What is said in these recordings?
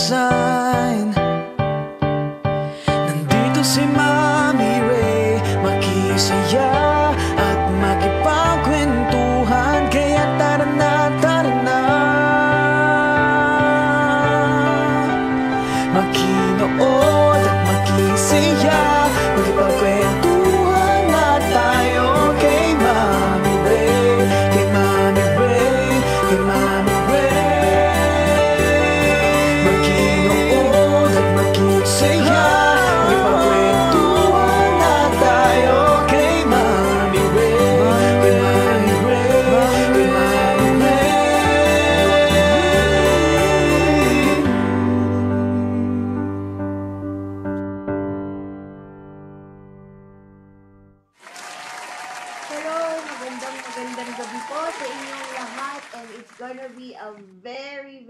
sign. Nandito si Mami Ray, makisaya at makipagkwentuhan. Kaya tara na, tara na, makinood at makisaya, makipagkwentuhan na tayo kay Mami Ray, kay Mami Ray, kay Mami Ray. Makinood at makisaya, makipagkwentuhan na tayo kay Mami Ray, kay Mami Ray, kay Mami Ray. Hello, magandang gabi po sa inyong lahat, and it's gonna be a very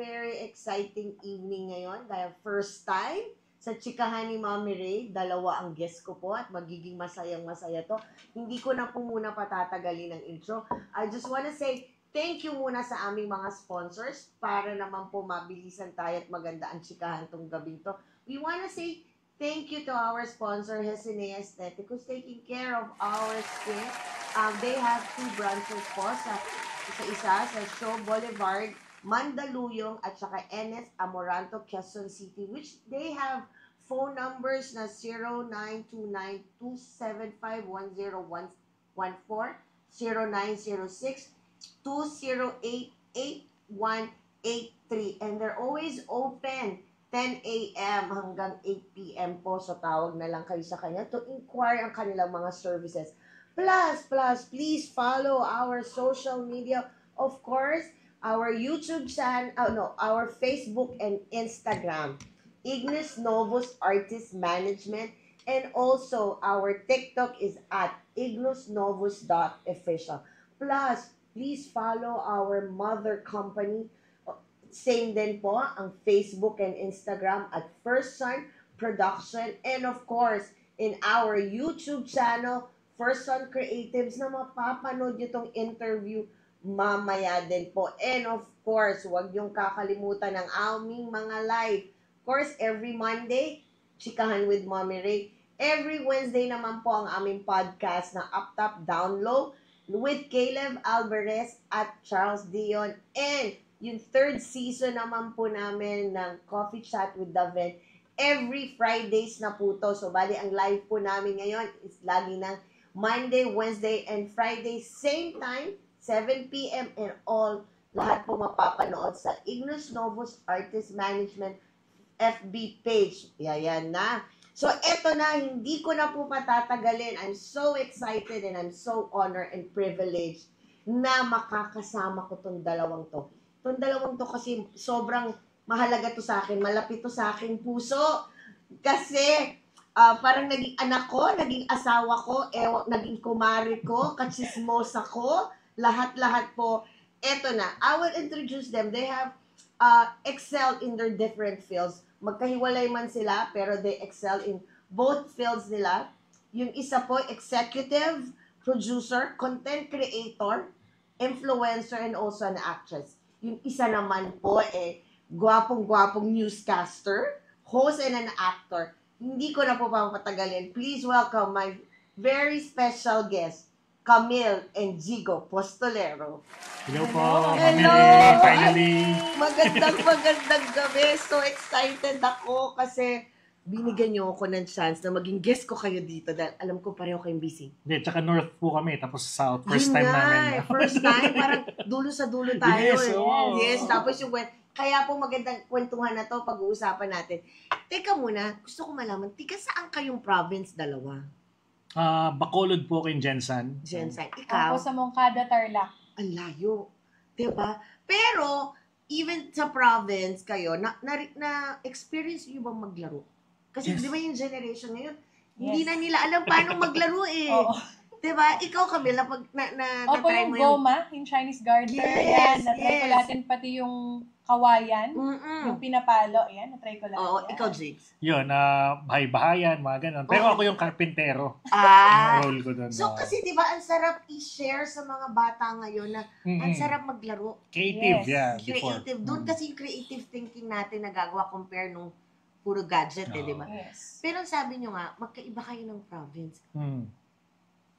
exciting evening ngayon dahil first time sa Chikahan ni Mami Ray, dalawa ang guest ko po at magiging masayang-masaya to. Hindi ko na po muna patatagalin ang intro. I just wanna say thank you muna sa aming mga sponsors para naman po mabilisan tayo at maganda ang chikahan tong gabi to. We wanna say thank you to our sponsor, Hesinea Aesthetic, who's taking care of our skin. They have 2 branches po sa isa sa Shaw Boulevard, Mandaluyong, at saka NS Amoranto, Quezon City, which they have phone numbers na 0929-275-10114, 0906-208-8183, and they're always open 10 a.m. hanggang 8 p.m. po. So, tawag na lang kayo sa kanya to inquire ang kanilang mga services. Plus, please follow our social media. Of course, our YouTube channel, our Facebook and Instagram, Ignis Novus Artist Management, and also our TikTok is at ignosnovus.official. Plus, please follow our mother company. Same din po ang Facebook and Instagram at First Son Production. And of course, in our YouTube channel, First Son Creatives, na mapapanood nyo itong interview mamaya din po. And of course, huwag yung kakalimutan ng aming mga live. Of course, every Monday, Chikahan with Mami Ray. Every Wednesday naman po ang aming podcast na Up Top Down Low with Caleb Alvarez at Charles Dion. And yung 3rd season naman po namin ng Coffee Chat with Daven, every Fridays na po to. So, bali, ang live po namin ngayon is lagi ng Monday, Wednesday, and Friday, same time, 7 p.m. and all, lahat po mapapanood sa Ignis Novus Artist Management FB page. Yan na. So, eto na, hindi ko na po patatagalin. I'm so excited and I'm so honored and privileged na makakasama ko tong dalawang to. Itong dalawang to kasi sobrang mahalaga to sa akin, malapit to sa aking puso. Kasi parang naging anak ko, naging asawa ko, naging kumari ko, katsismosa ko, lahat-lahat po. Eto na, I will introduce them. They have excelled in their different fields. Magkahiwalay man sila, pero they excel in both fields nila. Yung isa po, executive, producer, content creator, influencer, and also an actress. Yung isa naman po, gwapong-gwapong newscaster, host, and an actor. Hindi ko na po papatagalin. Please welcome my very special guest, Camille and Jigo Postolero. Hello po, Hello! Mami, finally. Magandang gabi. So excited ako kasi binigyan niyo ako ng chance na maging guest ko kayo dito dahil alam ko pareho kayong busy. Hindi, tsaka north po kami, tapos south. First time namin. First time, parang dulo sa dulo tayo. Yes, oh. Yes, tapos yung kaya po magandang kwentuhan na to, pag-uusapan natin. Teka muna, gusto ko malaman, tika saan kayong province dalawa? Bacolod po kay Jensen. Jensen, ikaw? Ako sa Moncada, Tarlac. Ang layo. Diba? Pero, even sa province kayo, na-experience niyo bang maglaro? Kasi Yes. di ba yung generation ngayon, hindi na nila alam paano maglaro eh. Oo. Diba? Ikaw, Camila, Opo, na-try yung mo yung... Goma, yung Chinese garter. Yes, Yan, na-try ko yes. natin pati yung kawayan, Mm-mm. yung pinapalo. Ayan, na-try ko lang. Oo, yan. ikaw, Jigs. Yun, bahay-bahayan, mga ganun. Pero Oo. ako yung karpintero. Ah, Ang role ko doon. so kasi di ba ang sarap i-share sa mga bata ngayon na ang sarap maglaro. Creative, Yes. yeah. Before. Creative. Doon kasi yung creative thinking natin nagagawa compare nung puro gadget, di ba? Yes. Pero sabi nyo nga, magkaiba kayo ng province. Mm.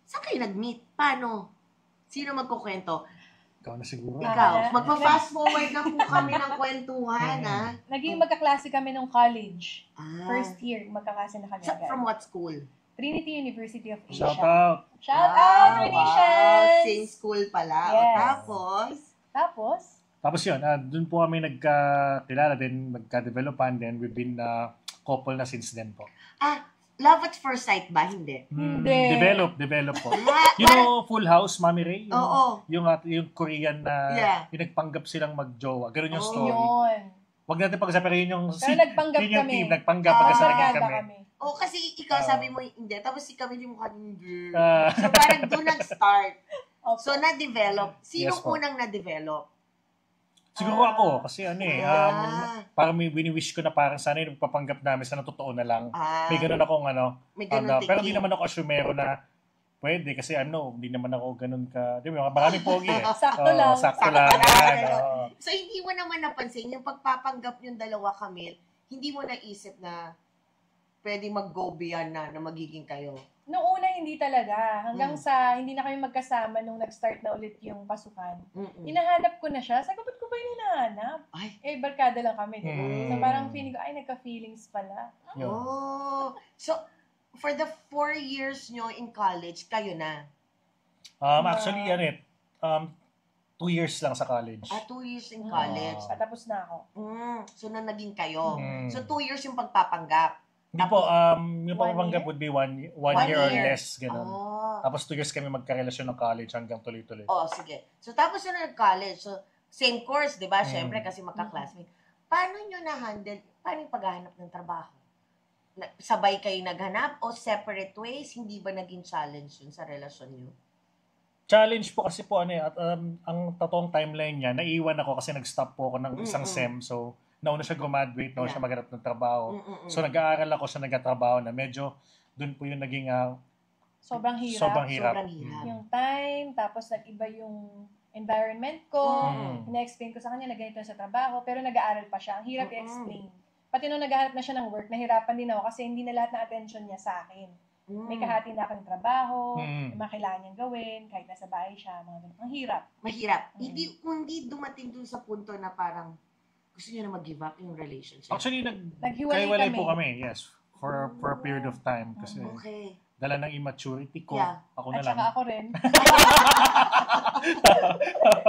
Saan kayo nag-meet? Paano? Sino magkukwento? Ikaw na siguro. Ikaw. Magpa-fast forward na po kami ng kwentuhan, ha? Naging magkaklase kami nung college. Ah. First year, magkaklase na kami agad. From what school? Trinity University of Asia. Shout out. Shout out, Trinitians! Same school pala. Yes. O, tapos? Tapos, Tapos yun, doon po kami nagkakilala din, magka-developan din. We've been couple na since then po. Love at first sight ba? Hindi. Hindi. Develop po. Ah, You know Full House, Mami Ray? Yung, Oo. yung Korean na Yeah. yung nagpanggap silang magjowa. Ganun yung Oh, story. yun. Wag natin pag-usapan yun yung Pero nagpanggap yun yung kami. team, nagpanggap Ah, pagkasaragin Barkada kami. kami. Oh, kasi ikaw sabi mo hindi. Tapos si Camille mukha hindi. Ah. So parang doon nag-start. Opo. So na-develop. Sinong Yes po. unang na-develop? Siguro ako, kasi Ah. parang may wini-wish ko na parang sana yung pagpapanggap namin sana totoo na lang. May ganun akong May ganun pero thinking. di naman ako asumero na pwede kasi hindi naman ako ganun ka, di ba, maraming pogi eh. Sakto Oo, lang. Sakto lang. Yan, oo. So hindi mo naman napansin yung pagpapanggap yung dalawa, Camille, hindi mo naisip na pwede mag-go beyond na magiging kayo. Noong una, hindi talaga. Hanggang sa hindi na kami magkasama nung nag-start na ulit yung pasukan. Hinahanap ko na siya. Sabi ko, ba't ko ba yung hinahanap? Ay. Barkada lang kami, diba? Mm. So parang feeling ko, nagka-feelings pala. Yun. Oh. So, for the 4 years nyo in college, kayo na? Actually, 2 years lang sa college. 2 years in college. Patapos na ako. So, na naging kayo. Mm. So, 2 years yung pagpapanggap. Hindi po, yung 1 pagpapanggap year? would be one One year or year. less, ganun. Oh. Tapos 2 years kami magkarelasyon ng college hanggang tuloy-tuloy. Oh, sige. So, tapos na nag-college. So, same course, di ba? Siyempre, kasi magka-classmate. Paano nyo na-handle, paano yung paghahanap ng trabaho? Sabay kayo naghanap o separate ways? Hindi ba naging challenge yun sa relasyon nyo? Challenge po kasi po ang totoong timeline niya, naiwan ako kasi nag-stop po ako ng isang SEM. So, nauna siya graduate, nauna siya maghanap ng trabaho. So, nag-aaral ako siya nag-trabaho na medyo doon po yung naging Sobrang hirap. sobrang hirap. Sobrang hirap. Yung time, tapos nag-iba yung environment ko. Ina-explain ko sa kanya na ganito sa trabaho, pero nag-aaral pa siya. Ang hirap i-explain. Pati nung naghahanap na siya ng work, nahirapan din ako kasi hindi na lahat ng attention niya sa akin. May kahati na akong trabaho, may mga kailangan niyang gawin, kahit nasa bahay siya, mga ganun. Ang hirap. Mahirap. Hindi dumating dun sa punto na parang gusto niyo na mag-give up yung relationship. Actually, Naghiwalay kaiwalay kami. po kami, yes. For a period of time. Kasi Okay. dala ng immaturity ko, Yeah. ako na At lang. saka ako rin.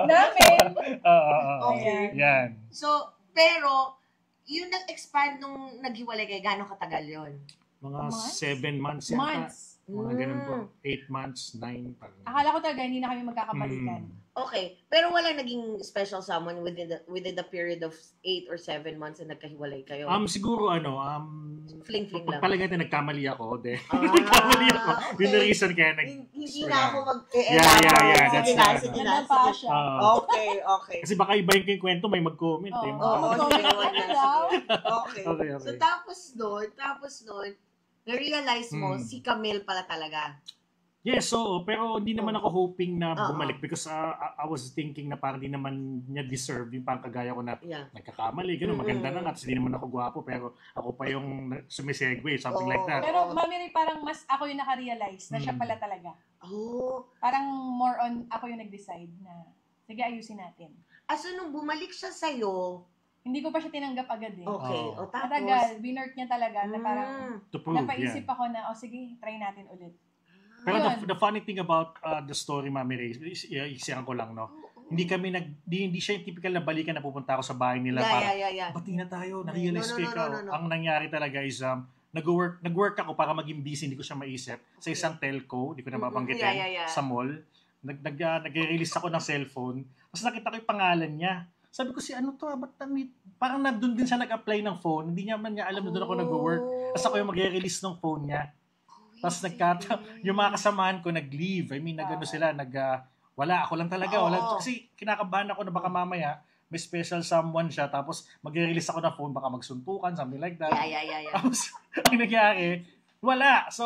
Namin. Okay. Yan. So, pero, yung nag-expand nung naghiwalay kayo, gano'ng katagal yun? Mga Months? 7 months yata. Months. Mga ganun po. 8 months, 9. Parang. Akala ko talaga hindi na kami magkakabalikan. Okay. Pero wala naging special someone within the period of 8 or 7 months na nagkahiwalay kayo? Siguro Fling-fling lang. pagpalagay natin nagkamali ako. Nagkamali ako. Yun na reason kaya Hindi na ako Yeah, that's Sige na, right. sige na. Nandun pa siya. Okay. Kasi baka iba yung kwento, may mag-comment. Oo. Eh. Oo, Ikaw sige, na, wag ano na, daw? Okay. Okay. So, tapos nun, na-realize mo, si Camille pala talaga. Yes, so, pero hindi naman ako hoping na Oo. bumalik because I was thinking na parang di naman niya deserve yung parang kagaya ko na Yeah. nagkakamali, gano'n, maganda na nga, tapos hindi naman ako gwapo, pero ako pa yung sumisegue, something like that. Pero Mami Ray, parang mas ako yung nakarealize na siya pala talaga. Oh. Parang more on ako yung nag-decide na, sige, ayusin natin. So, nung bumalik siya sa'yo, Hindi ko pa siya tinanggap agad eh. okay. Oo. O tapos, Matagal, winort niya talaga na parang To prove, napaisip yeah. ako na, sige, try natin ulit. Pero Yun. the funny thing about the story, Mami Ray, isiyan ko lang, no? Hindi kami hindi siya yung typical na balikan na pupunta ako sa bahay nila para Yeah. bati na tayo, na-realize No, ko ikaw. no. Ang nangyari talaga is nag-work ako para maging busy, hindi ko siya maisip. Sa isang telco, hindi ko na babanggitin, Yeah. sa mall. Nag-release ako ng cellphone. Tapos nakita ko yung pangalan niya. Sabi ko ano to, ba't parang nandun din siya nag-apply ng phone. Hindi niya man niya alam na doon ako nag-work. Tapos ako yung mag-release ng phone niya. Tapos yung mga kasamahan ko nag-leave. I mean, wala, ako lang talaga. Wala. Kasi kinakabahan ako na baka mamaya may special someone siya, tapos mag-release ako ng phone, baka magsuntukan, something like that. Yeah. Tapos, ang nangyari, wala. So,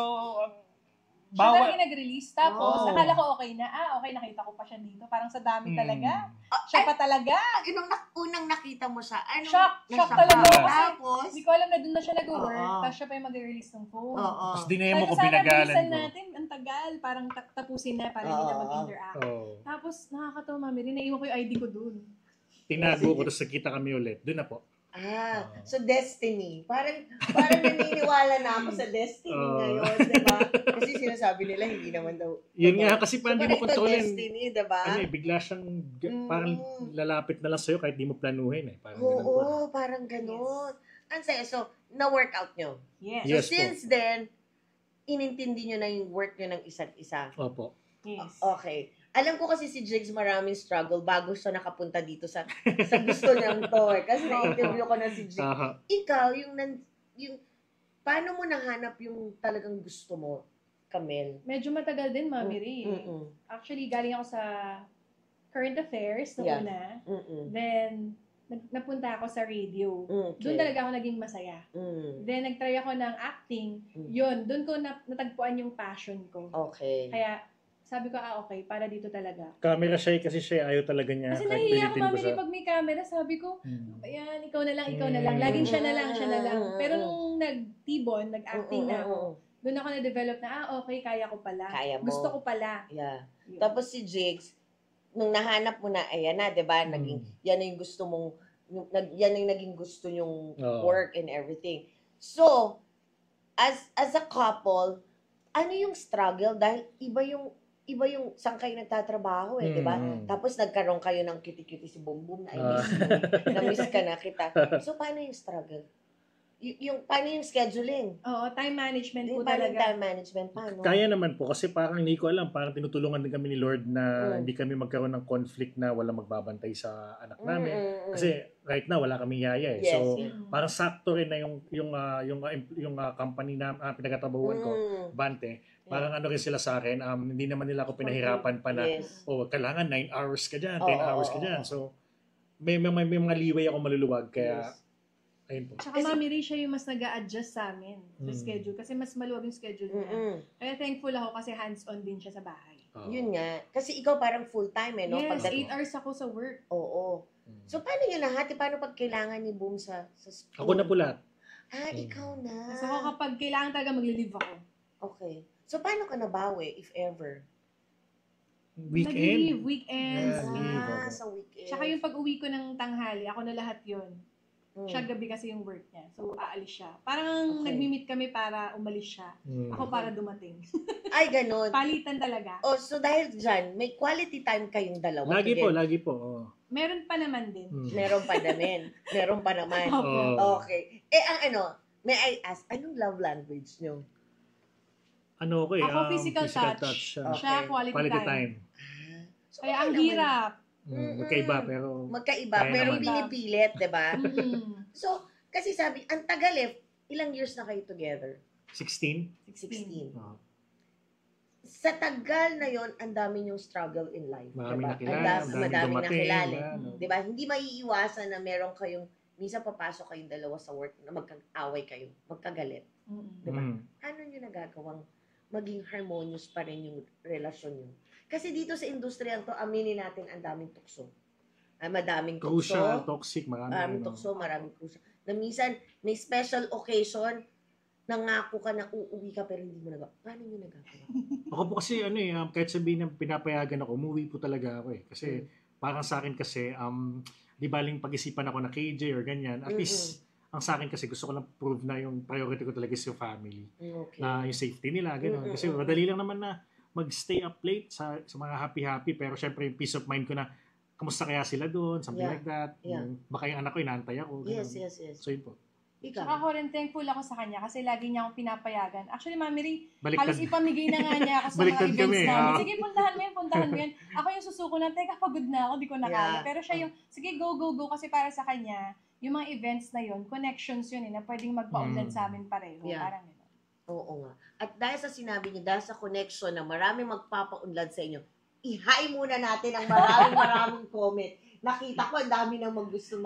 Siya bawal. talaga nag-release. Tapos, Oo. akala ko okay na. Okay, nakita ko pa siya dito. Parang sa dami Hmm. talaga. Siya pa talaga. Yung unang nakita mo siya, anong Shock nashock talaga ka? ako kasi Tapos, hindi ko alam na doon na siya nag-work. Oo. Tapos siya pa yung mag-release ng phone. oo. Tapos dinemo Sabi ko, sana binagalan bilisan ko. natin. Ang tagal. Parang tapusin na para hindi na Oo. mag-interact. Oh. Tapos, nakakatawa, Mami. Naiwan ko yung ID ko doon. Tinago ko, tapos nakita kami ulit. Doon na po. So destiny. Parang naniniwala na ako sa destiny Oo. ngayon, di ba? Kasi sinasabi nila, hindi naman daw. Yun nga, kasi parang hindi mo ito kontrolin. destiny, di ba? Bigla siyang parang lalapit na lang sa'yo kahit di mo planuhin eh. Parang ganun po. Oo, parang ganun. Ang saya. So, na-workout nyo. Yes. Yes So, since then, inintindi nyo na yung work nyo ng isa't isa. Opo. Yes. Okay. Alam ko kasi si Jigs maraming struggle bago siya nakapunta dito sa gusto niyang to. Kasi na-interview ko na si Jigs. Aha. Ikaw, yung paano mo nahanap yung talagang gusto mo, Camel? Medyo matagal din, Mami Ray. Mm-mm. Actually, galing ako sa current affairs noong Yeah. una. Mm-mm. Then, napunta ako sa radio. Okay. Doon talaga ako naging masaya. Mm. Then, nag-try ako ng acting. Mm. Yun, doon ko natagpuan yung passion ko. Okay. Kaya, sabi ko, okay, para dito talaga. Camera shy kasi siya, ayaw talaga niya. Kasi kahit nahihiya ako, pilitin ko Mami Ray, siya. pag may camera, sabi ko, Hmm. ayan, ikaw na lang. Laging siya na lang. Mm. Pero nung nag-tibon, nag-acting na ako, Mm-mm. doon ako na-develop na, okay, kaya ko pala. Kaya mo. Gusto ko pala. Yeah. Yun. Tapos si Jigs, nung nahanap mo na, ayan na, di ba? Naging, yan na yung gusto mong, yan na yung naging gusto yung Oo. work and everything. So, as a couple, ano yung struggle? Dahil iba yung saan kayo nagtatrabaho di ba? Tapos nagkaroon kayo ng cutie-cutie si Bumbum na na-miss ka na kita. So, paano yung struggle? Paano yung scheduling? Oo, time management po Paano yung talaga. time management? Paano? Kaya naman po, kasi parang hindi ko alam, parang tinutulungan din kami ni Lord na Mm. hindi kami magkaroon ng conflict na wala magbabantay sa anak namin. Mm-mm. Kasi right now, wala kaming yaya eh. Yes, So, yes. Mm. parang sakto rin na yung company na pinagtatrabahuan ko, Mm. Bante, parang ano rin sila sa akin, hindi naman nila ako pinahirapan pa na, Yes. kailangan 9 hours ka dyan, Oo, 10 hours ka oo, dyan. oo. So, may mga liway ako maluluwag, kaya, Yes. ayun po. Tsaka Mami Ray, siya yung mas nag-a-adjust sa amin sa Mm. schedule. Kasi mas maluwag yung schedule niya. Mm-mm. Kaya thankful ako kasi hands-on din siya sa bahay. Oo. Yun nga. Kasi ikaw parang full-time no? Yes, Pagdating- 8 hours ako sa work. Oo. Mm. So, paano nyo nahati? Paano pag kailangan ni Boom sa school? Ako na po lahat. Ikaw na. Kasi ako kapag kailangan talaga magli-leave ako. Okay. So, paano ka nabawi, if ever? Nag-leave, Weekend. weekends. Yeah, leave ako. Sa weekend. Tsaka yung pag-uwi ko ng tanghali, ako na lahat yon. Mm. Siya gabi kasi yung work niya. So, aalis siya. Parang Okay. nagmi-meet kami para umalis siya. Mm. Ako para dumating. Ay, ganun. Palitan talaga. Oh, so dahil dyan, may quality time kayong dalawa. Lagi po, together. lagi po. Oo. Meron pa naman din. Mm. Meron pa naman. Meron pa naman. Oo. Okay. May I ask, anong love language nyo? Ano ko Ako, physical touch. siya. Siya, Okay. quality time. Quality time. So, Kaya okay ang naman. hirap. Magkaiba, pero Magkaiba, Kaya pero naman. pinipilit, di ba? Mm-mm. So, kasi sabi, ang tagal ilang years na kayo together? 16. 16. Oo. Sa tagal na yon, ang dami yung struggle in life. Maraming diba? nakilala, Madaming dumating, nakilala. ano. Di ba? Hindi maiiwasan na meron kayong, minsan papasok kayong dalawa sa work na magkag-away kayo, magkagalit. Mm-mm. Diba? Mm. Ano nyo nagagawang maging harmonious pa rin yung relasyon nyo? Kasi dito sa industriya to, aminin natin ang daming tukso. Madaming tukso. Crucial, toxic, Maraming tukso, maraming crucial. Na minsan, may special occasion, nangako ka na uuwi ka pero hindi mo nagawa. Paano nyo nagagawa? Ako po kasi, kahit sabihin na pinapayagan ako, umuwi po talaga ako eh. Kasi, parang sa akin kasi, di baling pag-isipan ako na KJ or ganyan, at least, ang sa akin kasi gusto ko lang prove na yung priority ko talaga is yung family. Okay. Na yung safety nila, gano'n. Kasi madali lang naman na mag-stay up late sa mga happy-happy, pero syempre yung peace of mind ko na, kamusta kaya sila doon, something Yeah. like that. Yeah. Baka yung anak ko, inaantay ako. Ganun. Yes. So yun po. Ikaw. Tsaka ako rin thankful ako sa kanya kasi lagi niya akong pinapayagan. Actually, Mami Ray, Baliktad. halos ipamigay na nga niya ako sa mga Baliktad events kami, namin. ah. Sige, puntahan mo yan. Ako yung susuko na, teka, pagod na ako, di ko na kaya. Yeah. Pero siya yung, sige, go. Kasi para sa kanya, yung mga events na yun, connections yun na pwedeng magpaunlad sa amin pareho. Yeah. Parang yun. Oo nga. At dahil sa sinabi niyo, dahil sa connection na maraming magpapaunlad sa inyo, i-hi muna natin ang maraming comment. Nakita ko, ang dami nang maggusto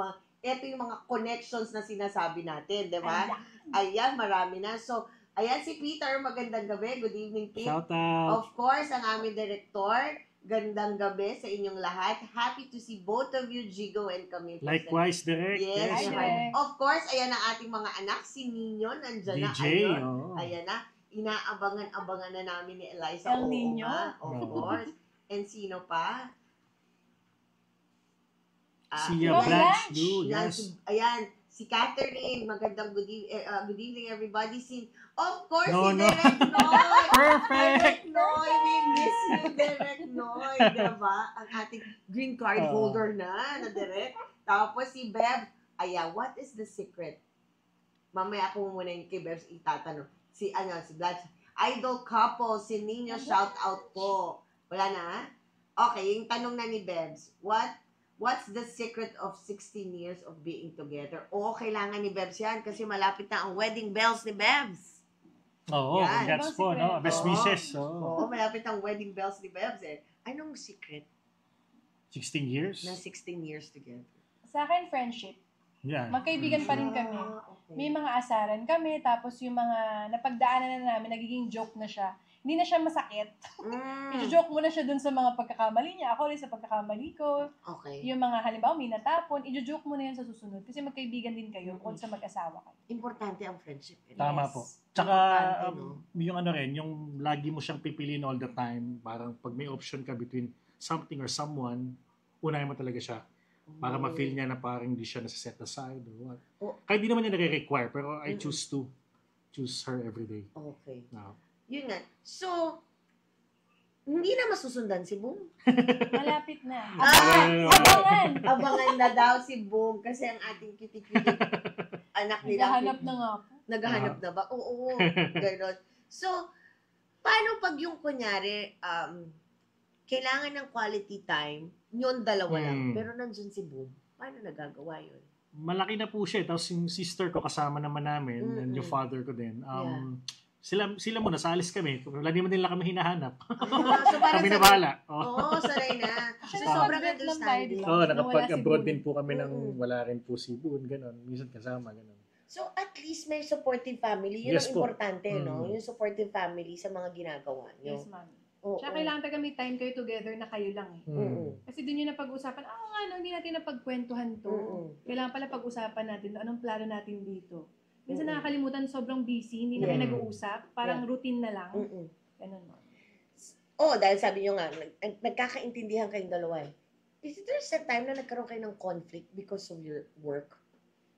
ito yung mga connections na sinasabi natin, di ba? Ayan, marami na. So, ayan si Peter, magandang gabi. Good evening, Pete. Shout out. Of course, ang aming director, gandang gabi sa inyong lahat. Happy to see both of you, Jigo and Camille. Likewise, Direk. Yes. Hi, Direk. Of course, ayan ang ating mga anak. Si Nino, nandyan na. DJ. Ayun. Oh. Ayan na. Inaabangan-abangan na namin ni Eliza. El Oo Nino. nga, of course. And sino pa? Si Blanche. Blanche Lu, Yan, yes. ayan, si Catherine. Magandang good evening, everybody. Of course, No, si no. Derek Noy. Perfect! Derek Noy, we miss you, Derek Noy. Diba? Ang ating green card holder na Derek. Tapos si Bev, what is the secret? Mamaya ako muna yung kay Bev itatanong. Si Blanche. Idol couple, si Nino, shout out po. Wala na? Okay, yung tanong na ni Bebs. What's the secret of 16 years of being together? Oo, kailangan ni Bebs yan kasi malapit na ang wedding bells ni Bebs. Oo, Yan. congrats po, no? Best Oo. wishes. Oo, malapit ang wedding bells ni Bebs eh. Anong secret 16 years? na 16 years together? Sa akin, friendship. Yan. Magkaibigan pa rin kami. Okay. May mga asaran kami, tapos yung mga napagdaanan na namin, nagiging joke na siya. Hindi na siya masakit. I-joke mo na siya dun sa mga pagkakamali niya. Ako rin sa pagkakamali ko. Okay. Yung mga halimbawa, may natapon, i-joke mo na yun sa susunod. Kasi magkaibigan din kayo kung sa mag-asawa kayo. Importante ang friendship. Eh. Tama Yes. po. Tsaka, Importante, no? yung ano rin, yung lagi mo siyang pipiliin all the time, parang pag may option ka between something or someone, unahin mo talaga siya. Para ma-feel niya na parang hindi siya nasa-set aside or what. Oh. Kahit di naman niya nare-require, pero I choose her every day. Okay. No. Yun nga. So, hindi na masusundan si Boom. Malapit na. Abangan! Abangan na daw si Boom kasi ang ating cutie-cutie anak nila. Naghahanap na nga po. Naghahanap na ba? Oo. Ganon. So, paano pag yung kunyari, kailangan ng quality time, yun dalawa lang. Pero nandun si Boom. Paano nagagawa yun? Malaki na po siya. Tapos yung sister ko kasama naman namin, and yung father ko din. Sila muna, sa alis kami. Lagi naman nila kami hinahanap. So, parang Kami na bahala. Oo, sanay na. So, Actually, sobrang mag-Vietnam understanding. tayo, Oo, Nung nakapag-abroad wala si din po kami nang Mm-mm. wala rin po si Boon, gano'n. Minsan kasama, gano'n. So, at least may supportive family. Yun Yes ang po. importante, no? Yung supportive family sa mga ginagawa nyo. Yes, ma'am. Oo. Tsaka kailangan talaga may time kayo together na kayo lang eh. Oo. Kasi dun yung napag-usapan, hindi natin napagkwentuhan to. Mm-mm. Kailangan pala pag-usapan natin, anong plano natin dito. Minsan nakakalimutan, sobrang busy, hindi na kayo Yeah. nag-uusap, parang routine na lang. Mm-mm. Ganun mo. Dahil sabi nyo nga, nagkakaintindihan kayong dalawa eh. Is there a time na nagkaroon kayo ng conflict because of your work?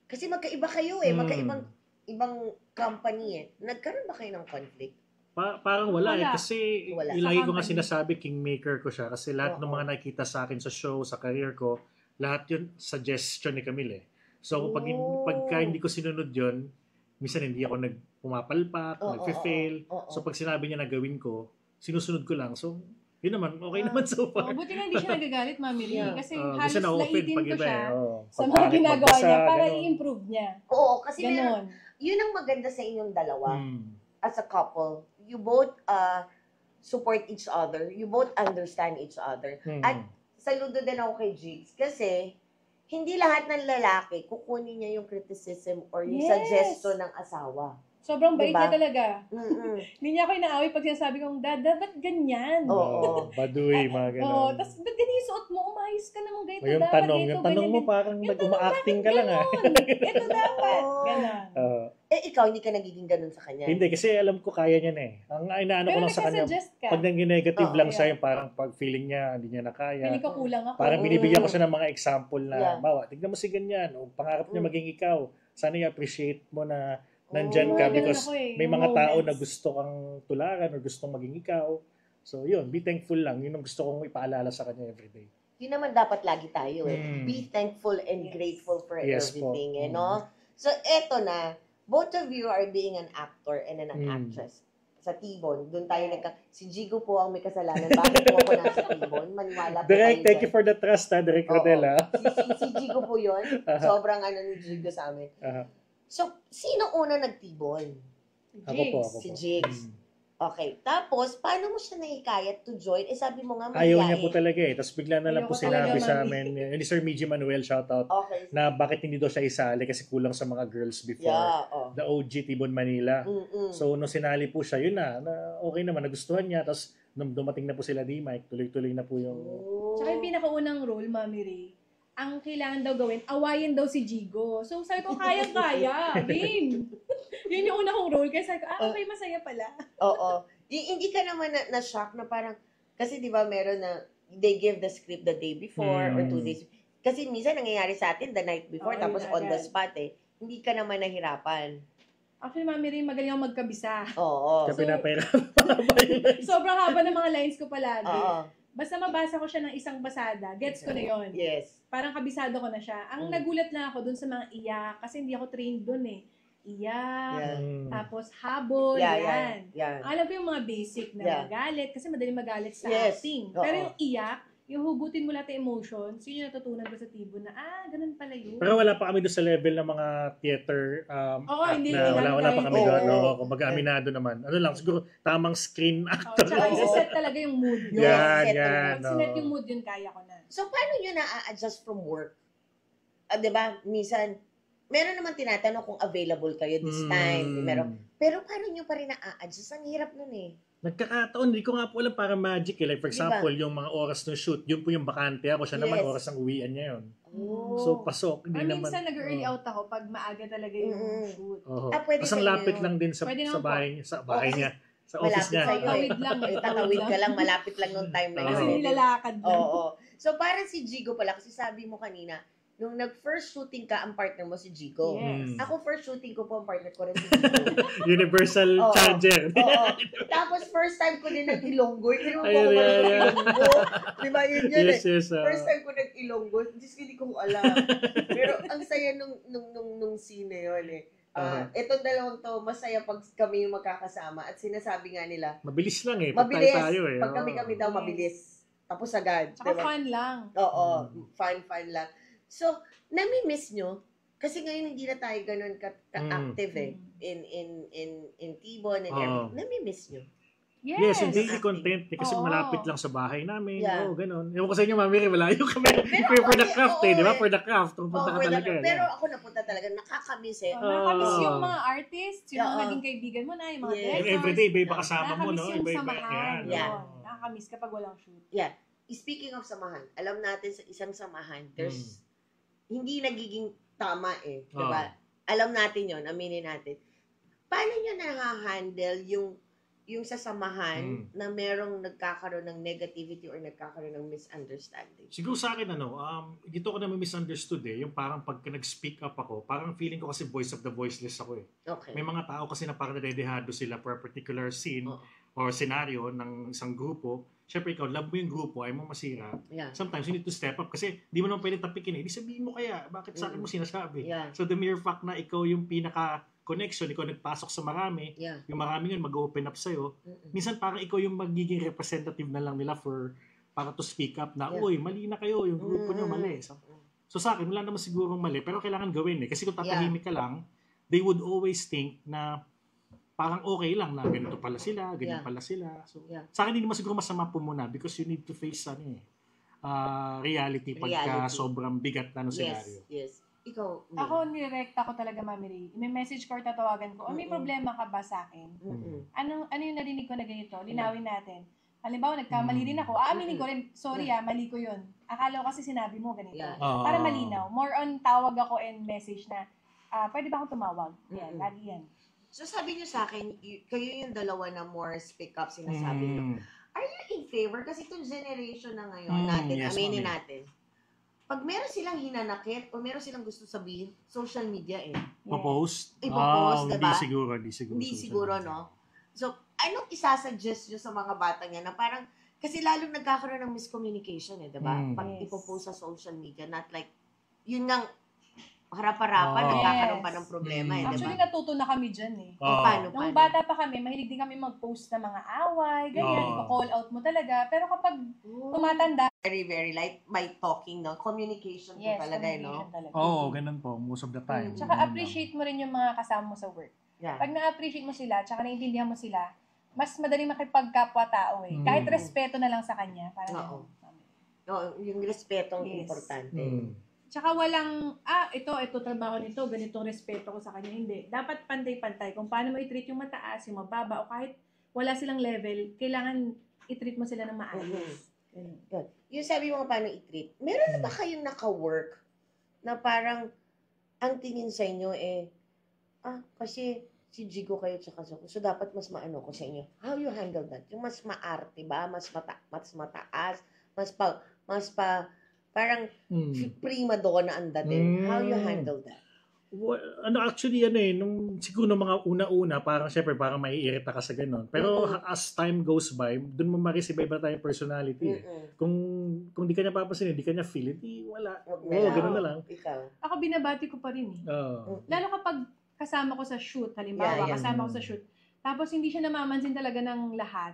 Kasi magkaiba kayo eh, magkaibang ibang company eh. Nagkaroon ba kayo ng conflict? Parang wala eh. Wala. Kasi Wala. ilagi ko Sa nga company. sinasabi, kingmaker ko siya. Kasi lahat ng Oo. mga nakikita sa akin sa show, sa career ko, lahat yun suggestion ni Camille eh. So pagka hindi ko sinunod yun, minsan hindi ako pumapalpak, nagfe-fail. Oo. So pag sinabi niya na gawin ko, sinusunod ko lang. So yun naman, okay naman so far. Buti nga hindi siya nagagalit, Mami Lee. Yeah. Kasi Minsan halos na-open laitin pag ko iba siya eh. sa mga ginagawa niya para i-improve niya. Oo, kasi meron, Ganon. yun ang maganda sa inyong dalawa. Hmm. As a couple, you both support each other. You both understand each other. At saludo din ako kay Jigs kasi hindi lahat ng lalaki kukunin niya yung criticism or yung Yes. suggestion ng asawa. Sobrang bait Diba? niya talaga. Mm-mm. Hindi niya ako inaaway pag sinasabi kong, Dad, ba't ganyan? Oo. Baduy, mga Oo, gano'n. tapos ba't ganyan yung suot mo? Umayos ka naman ganito O yung dapat. tanong, ganito, yung tanong mo ganyan. parang Yung nag-uma-acting ka lang ah. Ito dapat. Oo. Ganon. Ikaw, hindi ka nagiging ganun sa kanya. Hindi, kasi alam ko kaya niya na eh. Ang inaano ko Pero lang sa kanya, nagka-suggest ka. pag nag-negative Oo, lang yeah. siya, yung parang pag feeling niya, hindi niya na kaya. Feeling ko kulang ako. Parang binibigyan ko siya ng mga example na, Yeah. bawa, tignan mo si ganyan, o pangarap niya Mm. maging ikaw. Sana i-appreciate mo na nandyan ka Ganun because ako eh, may yung mga tao moments. na gusto kang tularan or gustong maging ikaw. So yun, be thankful lang. Yun ang gusto kong ipaalala sa kanya everyday. Yun naman dapat lagi tayo eh. Mm. Be thankful and Yes. grateful for Yes po. everything, eh, no? So, eto na. Both of you are being an actor and an actress. Sa T-Bone, doon tayo si Jigo po ang may kasalanan. Bakit po ako nasa T-Bone? Maniwala po Direk, kayo thank you dyan. for the trust ha, Direk Oo. Rodel ha. Si Jigo po yun. Sobrang ni Jigo sa amin. Aha. So, sino una nag-T-Bone? Ako po. Si Jigs. Okay. Tapos, paano mo siya nahikayat to join? Sabi mo nga Ayaw niya po mahiyain. talaga eh. Tapos bigla na lang po Ayoko sinabi talaga, sa mami. amin, ni Sir Miji Manuel, shoutout, Okay. na bakit hindi daw siya isali kasi kulang sa mga girls before. Yeah, oh. The OG Tibon Manila. Mm-mm. So, nung sinali po siya, yun na okay naman, nagustuhan niya. Tapos, nung dumating na po sila di Mike, tuloy-tuloy na po yung... Oh. Tsaka yung pinakaunang role, Mami Ray, ang kailangan daw gawin, awayin daw si Jigo. So, sabi ko, kaya-kaya, game. Yun yung una kong role. Kaya sabi ko, okay, masaya pala. Oo. Hindi ka naman na-shock na parang, kasi di ba meron na, they give the script the day before or 2 days. Kasi minsan nangyayari sa atin the night before, Oo, tapos yun on the agad. spot eh. Hindi ka naman nahirapan. Actually, Mami Ray, magaling ako magkabisa. Oo. Kaya So, pinapahirapan. Sobrang haba ng mga lines ko palagi. Oo. Basta mabasa ko siya ng isang basada, gets ko na yon. Yes. Parang kabisado ko na siya. Ang nagulat lang ako dun sa mga iyak, kasi hindi ako trained dun eh. Iyak, Yeah. tapos habol, yan. Yeah. Alam ko yung mga basic na Yeah. magalit, kasi madali magalit sa Yes. acting. Oo. Pero yung iyak, yung hugutin mo lahat ng emotions, yun yung natutunan ko sa Tibo na, ganun pala yun. Pero wala pa kami doon sa level ng mga theater Oo, act hindi na namin wala pa kaya kami yun. doon. Oo. Oo, kumbaga aminado naman. Ano lang, siguro tamang screen Oh, actor. tsaka Oo. isa-set talaga yung mood yun. Yan, set yan. Pag sinet oo. yung mood yun, kaya ko na. So, paano nyo na-adjust from work? Di ba? Minsan, meron naman tinatanong kung available kayo this time. Meron. Pero paano nyo pa rin na-adjust? Ang hirap nun eh. Nagkakataon, hindi ko nga po alam para magic eh. Like for Di example, yung mga oras ng shoot, yun po yung bakante ako. Siya naman Yes. oras ng uwian niya yun. Oh. So, pasok. Hindi naman. Minsan nag-early out ako pag maaga talaga yung shoot. Oo. Pwede Tapos ang sa lapit inyo. lang din sa, Pwede sa naman po. bahay, sa bahay kasi niya. Sa office malapit niya. sa'yo eh. Tawid lang eh. Tatawid ka lang, malapit lang nung time na Oo. yun. Kasi eh. nilalakad lang. Oo. So, parang si Jigo pala, kasi sabi mo kanina, nung nag-first shooting ka, ang partner mo si Jigo. Yes. Ako, first shooting ko po, ang partner ko rin si Jigo. Universal Oo. charger. Oo. Tapos, first time ko din nag-Ilonggo. Hindi mo po Ayun, ako yan, yan. mag-Ilonggo. Di ba yun yun Yes, eh? yes. First time ko nag-Ilonggo. Diyos ko, hindi ko alam. Pero ang saya nung scene na yun eh. Etong dalawang to, masaya pag kami yung magkakasama. At sinasabi nga nila, Mabilis lang eh. Pag mabilis. tayo eh. Pag Oo. kami daw, Yes. mabilis. Tapos agad. Tsaka Diba? fun lang. Oo, fun lang. So, nami-miss nyo, kasi ngayon hindi na tayo ganun ka-active eh, in Tibon and Oo. everything. Nami-miss nyo. Yes, yung daily Acting. content. Eh, kasi Oo. malapit lang sa bahay namin. Yeah. Oo, ganun. Ewan ko sa inyo, Mami, malayo kami. Pero For the ako, craft oo, eh, di ba? eh. For the craft. Pupunta Oo, ka for the- talaga. pero ako napunta talaga, nakakamiss eh. Nakakamiss Oo. yung mga artists, yung mga Oo. naging kaibigan mo na, yung mga Yes. And directors. everyday, iba-iba kasama mo, Nakakamiss no? yung Iba-iba. samahan. Yeah. Yun. Nakakamiss kapag walang shoot. Speaking of samahan, alam natin sa isang samahan, there's, hindi nagiging tama eh. Diba? Alam natin yon, aminin natin. Paano nyo na-handle yung sa samahan na merong nagkakaroon ng negativity or nagkakaroon ng misunderstanding? Siguro sa akin, dito ko na misunderstood eh. Yung parang pagka nag-speak up ako, parang feeling ko kasi voice of the voiceless ako eh. Okay. May mga tao kasi na parang nadedehado sila for a particular scene Oo. or scenario ng isang grupo. Siyempre ikaw, love mo yung grupo, ayaw mo masira. Yeah. Sometimes you need to step up kasi di mo naman pwede tapikin eh. Di sabihin mo kaya, bakit sa akin mo sinasabi? Yeah. So the mere fact na ikaw yung pinaka-connection, ikaw nagpasok sa marami, Yeah. yung marami yun mag-open up sa'yo, Mm-mm. minsan parang ikaw yung magiging representative na lang nila para to speak up na, Yeah. uy, mali na kayo, yung grupo nyo mali. So sa akin, wala naman sigurong mali, pero kailangan gawin eh. Kasi kung tatahimik ka lang, they would always think na parang okay lang na ganito pala sila, ganyan Yeah. pala sila. So, Yeah. sa akin hindi naman siguro masama po muna because you need to face reality pagka Reality. sobrang bigat na ng Yes. senaryo. Yes. Ikaw, Ako, nirekta ko talaga, Mami Ray. May message ko or tatawagan ko, may problema ka ba sa akin? Mm-mm. Ano yung narinig ko na ganito? Linawin natin. Halimbawa, nagkamali din ako. Aaminin ko rin, sorry mali ko yun. Akala ko kasi sinabi mo ganito. Yeah. Para malinaw. More on tawag ako and message na, pwede ba akong tumawag? Yan, lagi yan. So sabi niyo sa akin, kayo yung dalawa na more speak up sinasabi niyo. Are you in favor? Kasi itong generation na ngayon natin, yes, aminin mami. natin, pag meron silang hinanakit o meron silang gusto sabihin, social media eh. Post? Ipopost, diba? Hindi siguro. Hindi siguro, no? So, anong isasuggest nyo sa mga bata niya na parang, kasi lalong nagkakaroon ng miscommunication eh, diba? Pag Yes. ipopost sa social media, not like, yun ngang harap-harapan, Oh. nagkakaroon pa Yes. ng problema eh, Actually, diba? natuto na kami dyan eh. O, paano? Nung bata pa kami, mahilig din kami mag-post ng mga away, ganyan, i-call out mo talaga. Pero kapag tumatanda, Very, very light by talking, no? Communication po talaga, eh, no? communication talaga. Oo, ganun po. Most of the time. Tsaka appreciate mo rin yung mga kasama mo sa work. Yeah. Pag na-appreciate mo sila, tsaka naiintindihan mo sila, mas madaling makipagkapwa-tao eh. Mm. Kahit respeto na lang sa kanya. Parang Oo. Oo, yung respeto ang Yes. importante. Tsaka walang, ito trabaho nito, ganitong respeto ko sa kanya. Hindi. Dapat pantay-pantay. Kung paano mo i-treat yung mataas, yung mababa, o kahit wala silang level, kailangan i-treat mo sila ng maayos. Ganun. Good. Yung sabi mo paano i-treat, meron na ba kayong naka-work na parang ang tingin sa inyo kasi si Jigo kayo tsaka sa so dapat mas maano ko sa inyo. How you handle that? Yung mas maarte ba? Mas mataas? Parang prima donna ang dating. How you handle that? Actually, siguro mga una-una, parang syempre, parang maiirita ka sa ganun. Pero as time goes by, dun mo ma-receive iba tayong personality. Kung di ka niya papasin, di ka niya feel, wala. Ganun na lang. Ikaw. Ako binabati ko pa rin eh. Lalo kapag kasama ko sa shoot, halimbawa, kasama ko sa shoot, tapos hindi siya namamansin talaga ng lahat.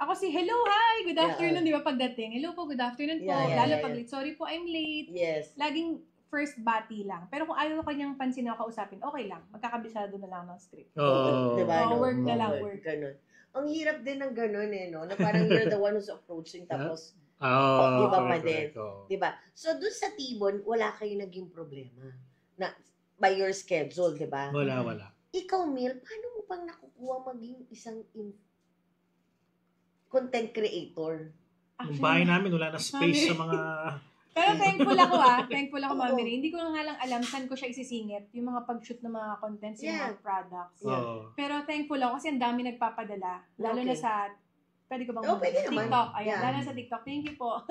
Ako hello, hi, good afternoon, di ba pagdating? Hello po, good afternoon po. Lalo pag late, sorry po, I'm late. Yes. Laging first bati lang. Pero kung ayaw ko niyang pansin o kausapin, okay lang. Magkakabisado na lang ng script. Diba? Work na lang, work. Ganun. Ang hirap din ng ganun no? Na parang you're the one who's approaching tapos iba pa din. Diba? So, dun sa Tibon, wala kayo naging problema. Na, by your schedule, diba? Wala. Ikaw, Mil, paano mo pang nakukuha maging isang content creator? Yung bahay namin, wala na space sa mga... Pero thankful ako, Mami Ray. Hindi ko nga lang alam saan ko siya isisingit, yung mga pag-shoot ng mga contents, yung mga products. Pero thankful ako kasi ang dami nagpapadala. Lalo na sa, pwede ko bang pwede naman. TikTok. Ayan, lalo na sa TikTok. Thank you po.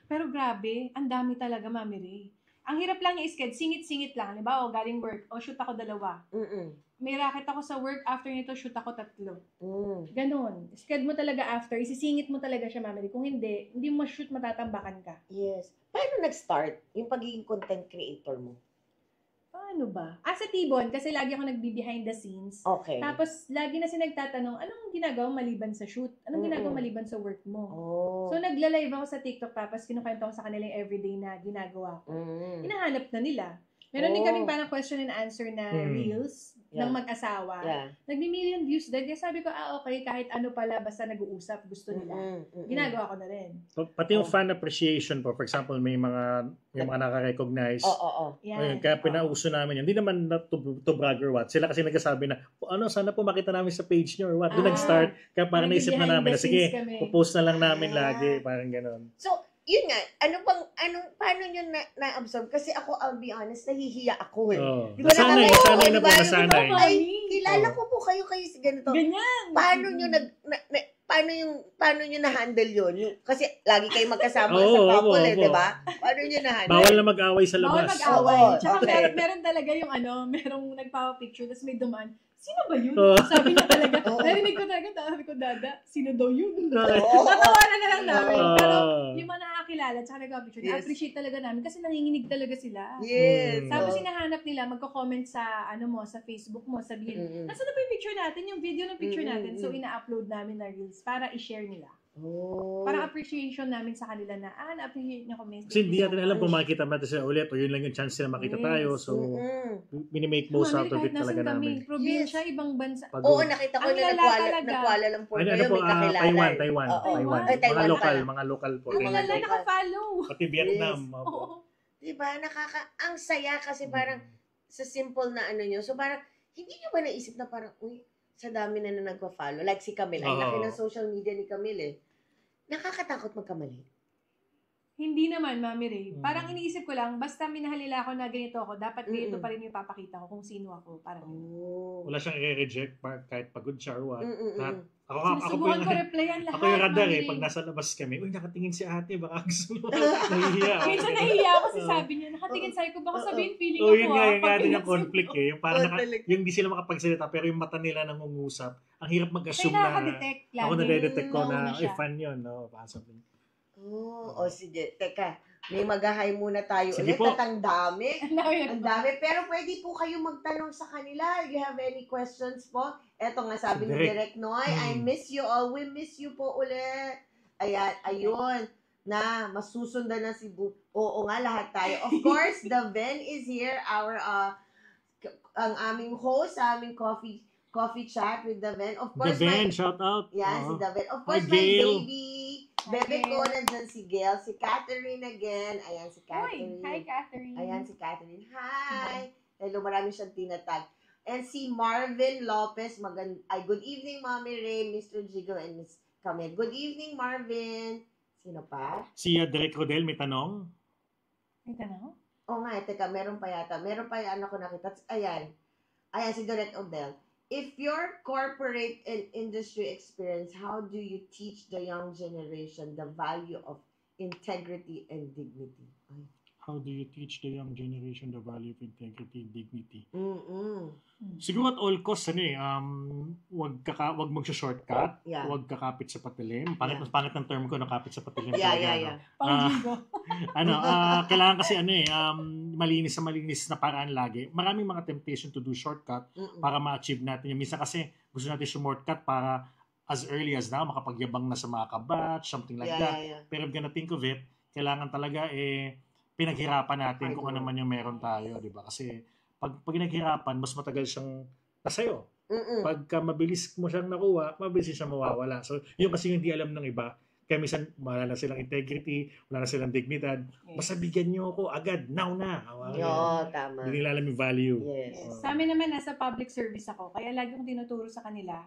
Pero grabe, ang dami talaga, Mami Ray. Ang hirap lang niya isked, singit-singit lang. Diba? Galing work, shoot ako 2. May racket ako sa work, after nito, shoot ako 3. Ganon. Sked mo talaga after, isisingit mo talaga siya, Mami Ray. Kung hindi mo shoot, matatambakan ka. Yes. Paano nag-start yung pagiging content creator mo? Paano ba? Sa Tibon, kasi lagi ako nagbe-behind the scenes. Okay. Tapos, lagi na nagtatanong, anong ginagawa maliban sa shoot? Anong ginagawa maliban sa work mo? So, nagla-live ako sa TikTok, tapos kinukwento ko sa kanila yung everyday na ginagawa ko. Hinahanap na nila. Meron din kaming parang question and answer na reels ng mag-asawa. Nagmi-million views din. Kaya sabi ko, okay, kahit ano pala, basta nag-uusap, gusto nila. Ginagawa ko na rin. Pati yung fan appreciation po, for example, may mga naka-recognize. Kaya pinauso namin yan. Hindi naman to brag or what. Sila kasi nagsasabi na, sana po makita namin sa page nyo or what. Doon nag-start. Kaya parang naisip na namin na, sige, pupost na lang namin lagi. Parang gano'n. So, yun nga, paano nyo na-absorb? Kasi ako, I'll be honest, nahihiya ako Nasanay na po, nasanay. Ay, kilala ko po kayo si ganito. Ganyan. Paano nyo paano nyo na-handle yun? Kasi lagi kayo magkasama sa couple di ba? Paano nyo na-handle? Bawal na mag-away sa labas. Bawal mag-away. Tsaka meron talaga yung merong nagpapa-picture, tapos may dumaan, sino ba yun? Sabi niya talaga. Narinig ko talaga, sabi ko, Dada, sino daw yun? Tatawanan na lang namin. Pero yung mga nakakilala, tsaka nagpa-picture, na-appreciate talaga namin kasi nanginginig talaga sila. Yes. Tapos hinahanap nila, magko-comment sa sa Facebook mo, sabihin, nasa na ba yung picture natin, yung video ng picture natin? So, ina-upload namin na reels para i-share nila. Parang appreciation namin sa kanila na, na-appreciate niyo kami. Kasi hindi natin alam kung makikita natin sila ulit o yun lang yung chance na makita tayo. So, minimake most out of it talaga namin. Probinsya, ibang bansa. Oo, nakita ko na nagwala lang po kayo, may kakilala. Taiwan. Mga local po. Yung mga naka-follow. Pati Vietnam. Diba, ang saya kasi parang sa simple na nyo. So parang, hindi nyo ba naisip na parang, sa dami na nagpa-follow. Like si Camille. Ang laki ng social media ni Camille Nakakatakot magkamali. Hindi naman, Mami Ray. Parang iniisip ko lang, basta minahalila ako na ganito ako, dapat ganito pa rin yung papakita ko kung sino ako. Parang wala siyang i-reject kahit pagod siya or what. Sinusubukan ko replyan lahat. Ako yung radar pag nasa labas kami, nakatingin si ate, baka gusto mo. Nahihiya. Minsan nahihiya ako kasi sabi niya, nakatingin sa'yo ko, baka sabihin feeling ako. Yun nga din yung conflict yung parang yung hindi sila makapagsalita, pero yung mata nila nangungusap. Ang hirap mag-assume na ako na-detect ko na fan yun. Possibly. Sige. Teka, may mag-hi muna tayo sige ulit. Po. At ang dami. Ang dami. Pero pwede po kayo magtanong sa kanila. If you have any questions po. Eto nga sabi ni Direk Noy, I miss you all. We miss you po ulit. Ayan, ayun. Na, masusundan na si Oo nga, lahat tayo. Of course, the Ven is here. Ang aming host, aming coffee Coffee Chat with Daven. Of The course, Ben, shout out. yeah, si Daven. Of course, my Gail. baby. Hi, Bebe ko, Gail. nandyan si Gail. Si Catherine again. Ayan, si Uy, Catherine. hi Catherine. Ayan, si Catherine. Hi! Hello, marami siyang tinatag. And si Marvin Lopez. Good evening, Mommy Ray, Mr. Jigo, and Miss Camille. Good evening, Marvin. Sino pa? Si Derek Rodel, may tanong. May tanong? Oo nga, teka, meron pa yata. Meron pa yan ako nakita. Ayan. Ayan, si Direct Odell. If your corporate and industry experience, how do you teach the young generation the value of integrity and dignity? Ay. How do you teach the young generation the value of integrity and dignity? Mm-mm. Siguro at all costs, wag mag-shortcut, Yeah. wag kakapit sa patilim. Pangit, Yeah. mas pangit ng term ko, nakapit sa patilim. Yeah, talaga, yeah, no? yeah. Pang-jigo. Kailangan kasi malinis na paraan lagi. Maraming mga temptation to do shortcut Mm-mm. para ma-achieve natin yung minsan kasi gusto natin shortcut para as early as now makapagyabang na sa mga kabatch, something like Yeah, that. yeah, yeah. Pero if gonna think of it, kailangan talaga pinaghirapan natin kung ano man yung meron tayo, di ba? Kasi pag pinaghirapan, mas matagal siyang nasa'yo. Mm-mm. Pagka mabilis mo siyang nakuha, mabilis siya mawawala. So, yun kasi yung hindi alam ng iba. Kaya minsan, wala na silang integrity, wala na silang dignidad. Basta bigyan nyo ako agad, now na. Yo, tama. Hindi nila alam yung value. Yes. Yes. Sa amin naman, nasa public service ako. Kaya lagi kong tinuturo sa kanila,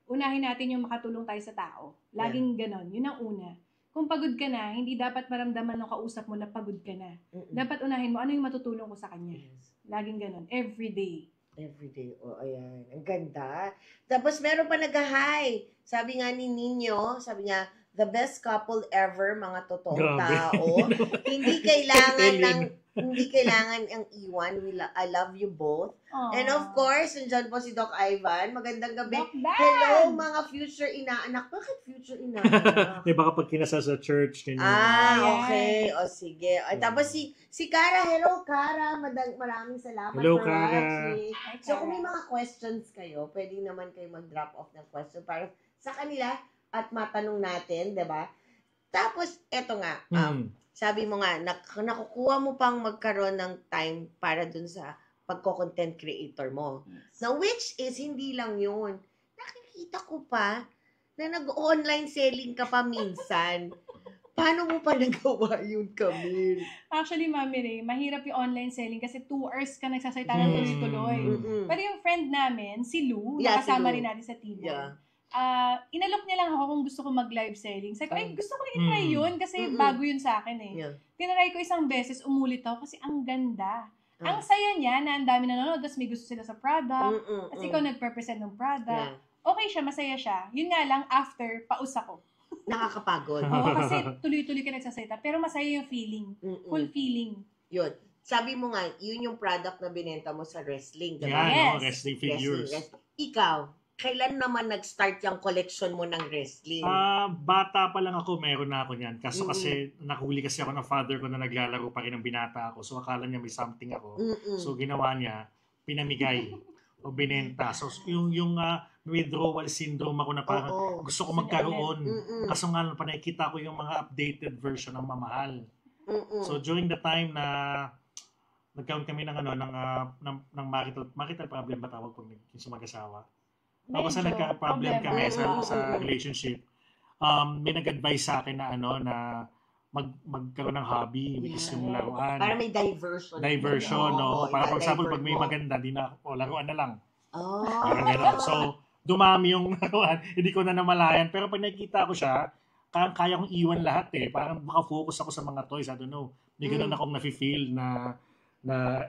unahin natin yung makatulong tayo sa tao. Laging ganon. Yun ang una. Kung pagod ka na, hindi dapat maramdaman ng kausap mo na pagod ka na. Mm-mm. Dapat unahin mo, ano yung matutulong ko sa kanya. Yes. Laging ganon. Every day. Everyday. Oh, ayan. Ang ganda. Tapos meron pa nag-hi. Sabi nga ni Nino, sabi niya, the best couple ever, mga totoong Grabe. tao. hindi kailangan Alien. hindi kailangan ang iwan. I love you both. Aww. And of course, nandiyan po si Doc Ivan. Magandang gabi. Doc Dan! Hello, mga future inaanak. Bakit future inaanak? Di baka pag kinasal sa church, ganyan. Ah, Ayan. okay. O, sige. Ay, tapos si Cara. Hello, Cara. Maraming salamat Hello, for Cara. watching. Hi, So, Cara. kung may mga questions kayo, pwede naman kayo mag-drop off ng question para sa kanila at matanong natin, di ba? Tapos, eto nga, sabi mo nga, nakukuha mo pang magkaroon ng time para dun sa pagko-content creator mo. Yes. Now, which is, hindi lang yun. Nakikita ko pa na nag-online selling ka pa minsan. Paano mo pa nagawa yun, Camille? Actually, Mami Ray, mahirap yung online selling kasi 2 hours ka nagsasalita ng tuloy-tuloy. Mm-mm. Pero yung friend namin, si Lou, Yeah, si nakasama Lou. rin natin sa team. Yeah. Inalok niya lang ako kung gusto ko mag-live selling. Sabi ko, ay, gusto ko rin i-try yun kasi Mm-mm. bago yun sa akin eh. Yeah. Tinry ko isang beses, umulit ako kasi ang ganda. Ah. Ang saya niya na ang dami nanonood, tapos may gusto sila sa product, Mm-mm. tapos ikaw nag-represent ng product. Yeah. Okay siya, masaya siya. Yun nga lang, after, paus ako. Nakakapagod. Oo, kasi tuloy-tuloy ka nagsasalita. Pero masaya yung feeling. Mm-mm. Fulfilling. Yun. Sabi mo nga, yun yung product na binenta mo sa wrestling. Diba? Yan, Yes. no? Wrestling figures. Wrestling. Ikaw, kailan naman nag-start yung collection mo ng wrestling? Bata pa lang ako, meron na ako niyan. Kaso Mm-mm. kasi nakahuli kasi ako ng father ko na naglalaro pa rin ng binata ako. So akala niya may something ako. Mm-mm. So ginawa niya, pinamigay o binenta. So yung withdrawal syndrome ako na parang Oo. gusto ko magkaroon. Mm-mm. Kaso nga pa nakikita ko yung mga updated version ng mamahal. Mm-mm. So during the time na nagkaroon kami ng marital problem ba tawag pag yung mag-asawa? Tapos na Medyo nagka-problem kami Oo. sa relationship. May nag-advise sa akin na magkaroon ng hobby, which is yung laruan. Para may diversion. Diversion, no? Oo, Para for example, i-divert pag may mo. maganda, di na, laruan na lang. Oh. Parang gano'n. So, dumami yung laruan, hindi ko na namalayan. Pero pag nakikita ko siya, kaya kong iwan lahat eh. Parang makafocus ako sa mga toys. I don't know. May ganun akong nafe-feel na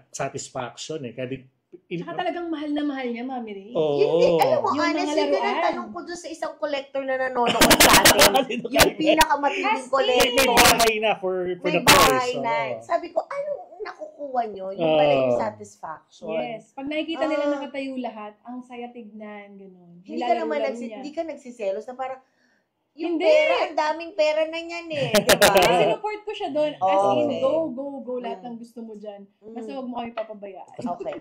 satisfaction eh. Kaya Tsaka talagang mahal na mahal niya, Mami Ray. Hindi, alam mo, Yung mga honestly, yun ang laruan. tanong ko doon sa isang collector na nanonood sa atin. Yung pinakamatinding Kasi- collector. may bahay na for May the toys. bahay na. Oo. Sabi ko, anong nakukuha nyo? Yung pala yung satisfaction. Yes. Pag nakikita nila Ah. nakatayo lahat, ang saya tignan, gano'n. Hindi ka naman niya. hindi ka nagsiselos na parang, yung Hindi. pera, ang daming pera na yan eh. Diba? Kaya sinuport ko siya doon. As in, Okay. go lahat ng gusto mo dyan. Basta huwag mo kami papabayaan. Okay.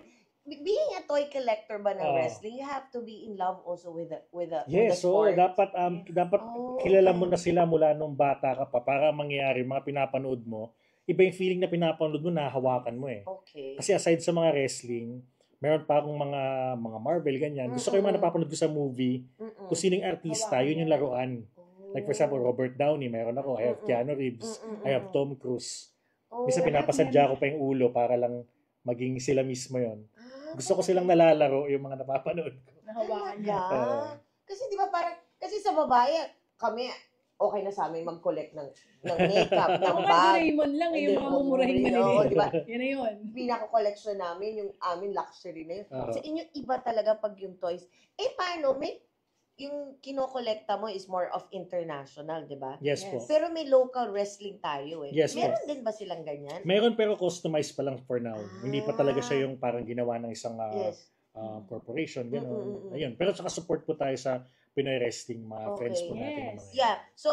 Being a toy collector ba ng Oo. wrestling, you have to be in love also with the Yes, so sport. dapat Oh, kilala okay. mo na sila mula nung bata ka pa para mangyari mga pinapanood mo. Iba yung feeling na pinapanood mo, nahahawakan mo eh. Okay. Kasi aside sa mga wrestling, Meron pa akong mga Marvel, ganyan. Gusto ko yung mga napapanood ko sa movie. Kung sino yung artista, yun yung laruan. Like for example, Robert Downey, meron ako. I have Keanu Reeves. I have Tom Cruise. Minsan pinapasadya ko pa yung ulo para lang maging sila mismo yon. Gusto ko silang nalalaro yung mga napapanood ko. Nahawakan niya. Talaga? Kasi di ba parang, kasi sa babae, kami, okay na sa amin mag-collect ng makeup, ng Ako bag. nga Doraemon lang eh, yung mga mumurahing Oo, maliliit. di ba? Yan na yun. Pinaka-collection namin, yung amin luxury na yun. Sa inyo, iba talaga pag yung toys. Paano? Yung kinokolekta mo is more of international, di ba? Yes po. Pero may local wrestling tayo eh. Yes po. Meron din ba silang ganyan? Meron pero customized pa lang for now. Hindi pa talaga siya yung parang ginawa ng isang Yes. corporation, gano'n. Ayun. Pero saka support po tayo sa Pinoy Wrestling, mga friends po natin. Yes. na mga Yeah. So,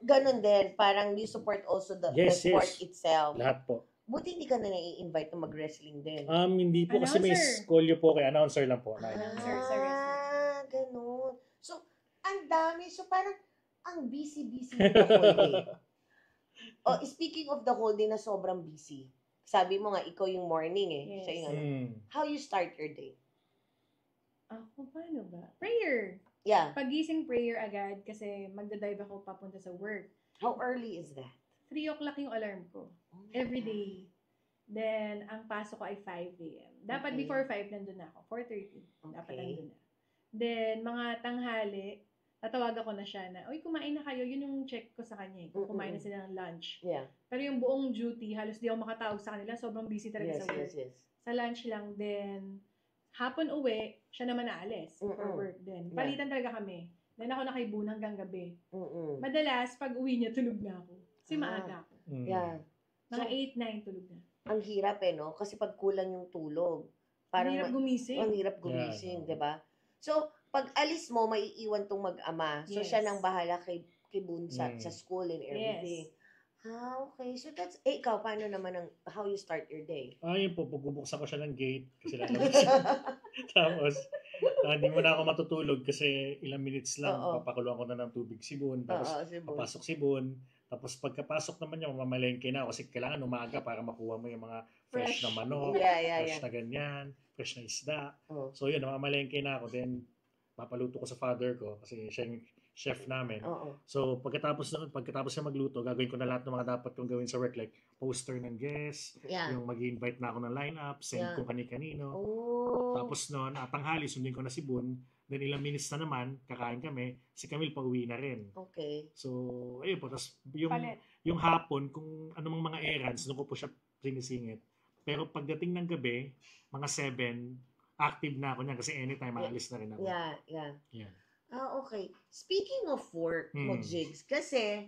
ganun din. Parang you support also the sport itself. Lahat po. Buti hindi ka na nai-invite na mag-wrestling din. Hindi po kasi may Announcer. skolyo po kay announcer lang po. Announcer sa wrestling. Ganun. So, ang dami. So, parang ang busy-busy ng the whole day. Speaking of the whole day na sobrang busy. Sabi mo nga, ikaw yung morning eh. Yes. Siya yung ano. How you start your day? Ako, paano ba? Prayer. Yeah. Pagising prayer agad kasi magdadive ako papunta sa work. How early is that? 3 o'clock yung alarm ko. Every day. Then, ang pasok ko ay 5 a.m. Dapat Okay. before 5 nandun na ako. 4:30. Dapat Okay. nandun na. Then, mga tanghali, tatawagan ko na siya na, uy, kumain na kayo. Yun yung check ko sa kanya. Kung kumain na sila ng lunch. Yeah. Pero yung buong duty, halos di ako makatawag sa kanila. Sobrang busy talaga sa work. Yes. Sa lunch lang. Then, hapon uwi, siya naman aalis for work din. Yeah. Palitan talaga kami. Then ako nakaibun hanggang gabi. Mm-mm. Madalas, pag uwi niya, tulog na ako. Kasi maaga ako. Yeah. Mga So, 8-9 tulog na. Ang hirap no? Kasi pag kulang yung tulog, Ang hirap gumising. ang hirap gumising, Yeah. 'di ba? So, pag alis mo, maiiwan tong mag-ama. So, Yes. siya nang bahala kay Boon sa school and everything. Yes. Okay. So, that's, ikaw, paano naman how you start your day? Yun po, pagbubuksan ko siya ng gate kasi lalabas. Tapos, hindi mo na ako matutulog kasi ilang minutes lang, Oo. papakuluan ko na ng tubig si Boon. Tapos, si Boon. papasok si Boon. Tapos pagkapasok naman niya, mamamalengke na ako kasi kailangan umaga para makuha mo yung mga fresh na manok, Yeah. fresh na ganyan, fresh na isda. Oh. So yun, mamamalengke na ako. Then, papaluto ko sa father ko kasi siya yung chef namin. Oo. So pagkatapos siya magluto, gagawin ko na lahat ng mga dapat kong gawin sa work, like poster ng guest, Yeah. yung mag-invite na ako ng lineup, send kung kani-kanino. Oh. Tapos noon, tanghali, sundin ko na si Boon. Then ilang minutes na naman, kakain kami, si Camille pauwi na rin. Okay. So, ayun po. Tapos Palit. yung hapon, kung anong mga errands, doon ko po siya sinisingit. Pero pagdating ng gabi, mga 7, active na ako niyan kasi anytime maalis na rin ako. Yeah. Yeah. Okay. Speaking of work mo, Hmm. Jigs, kasi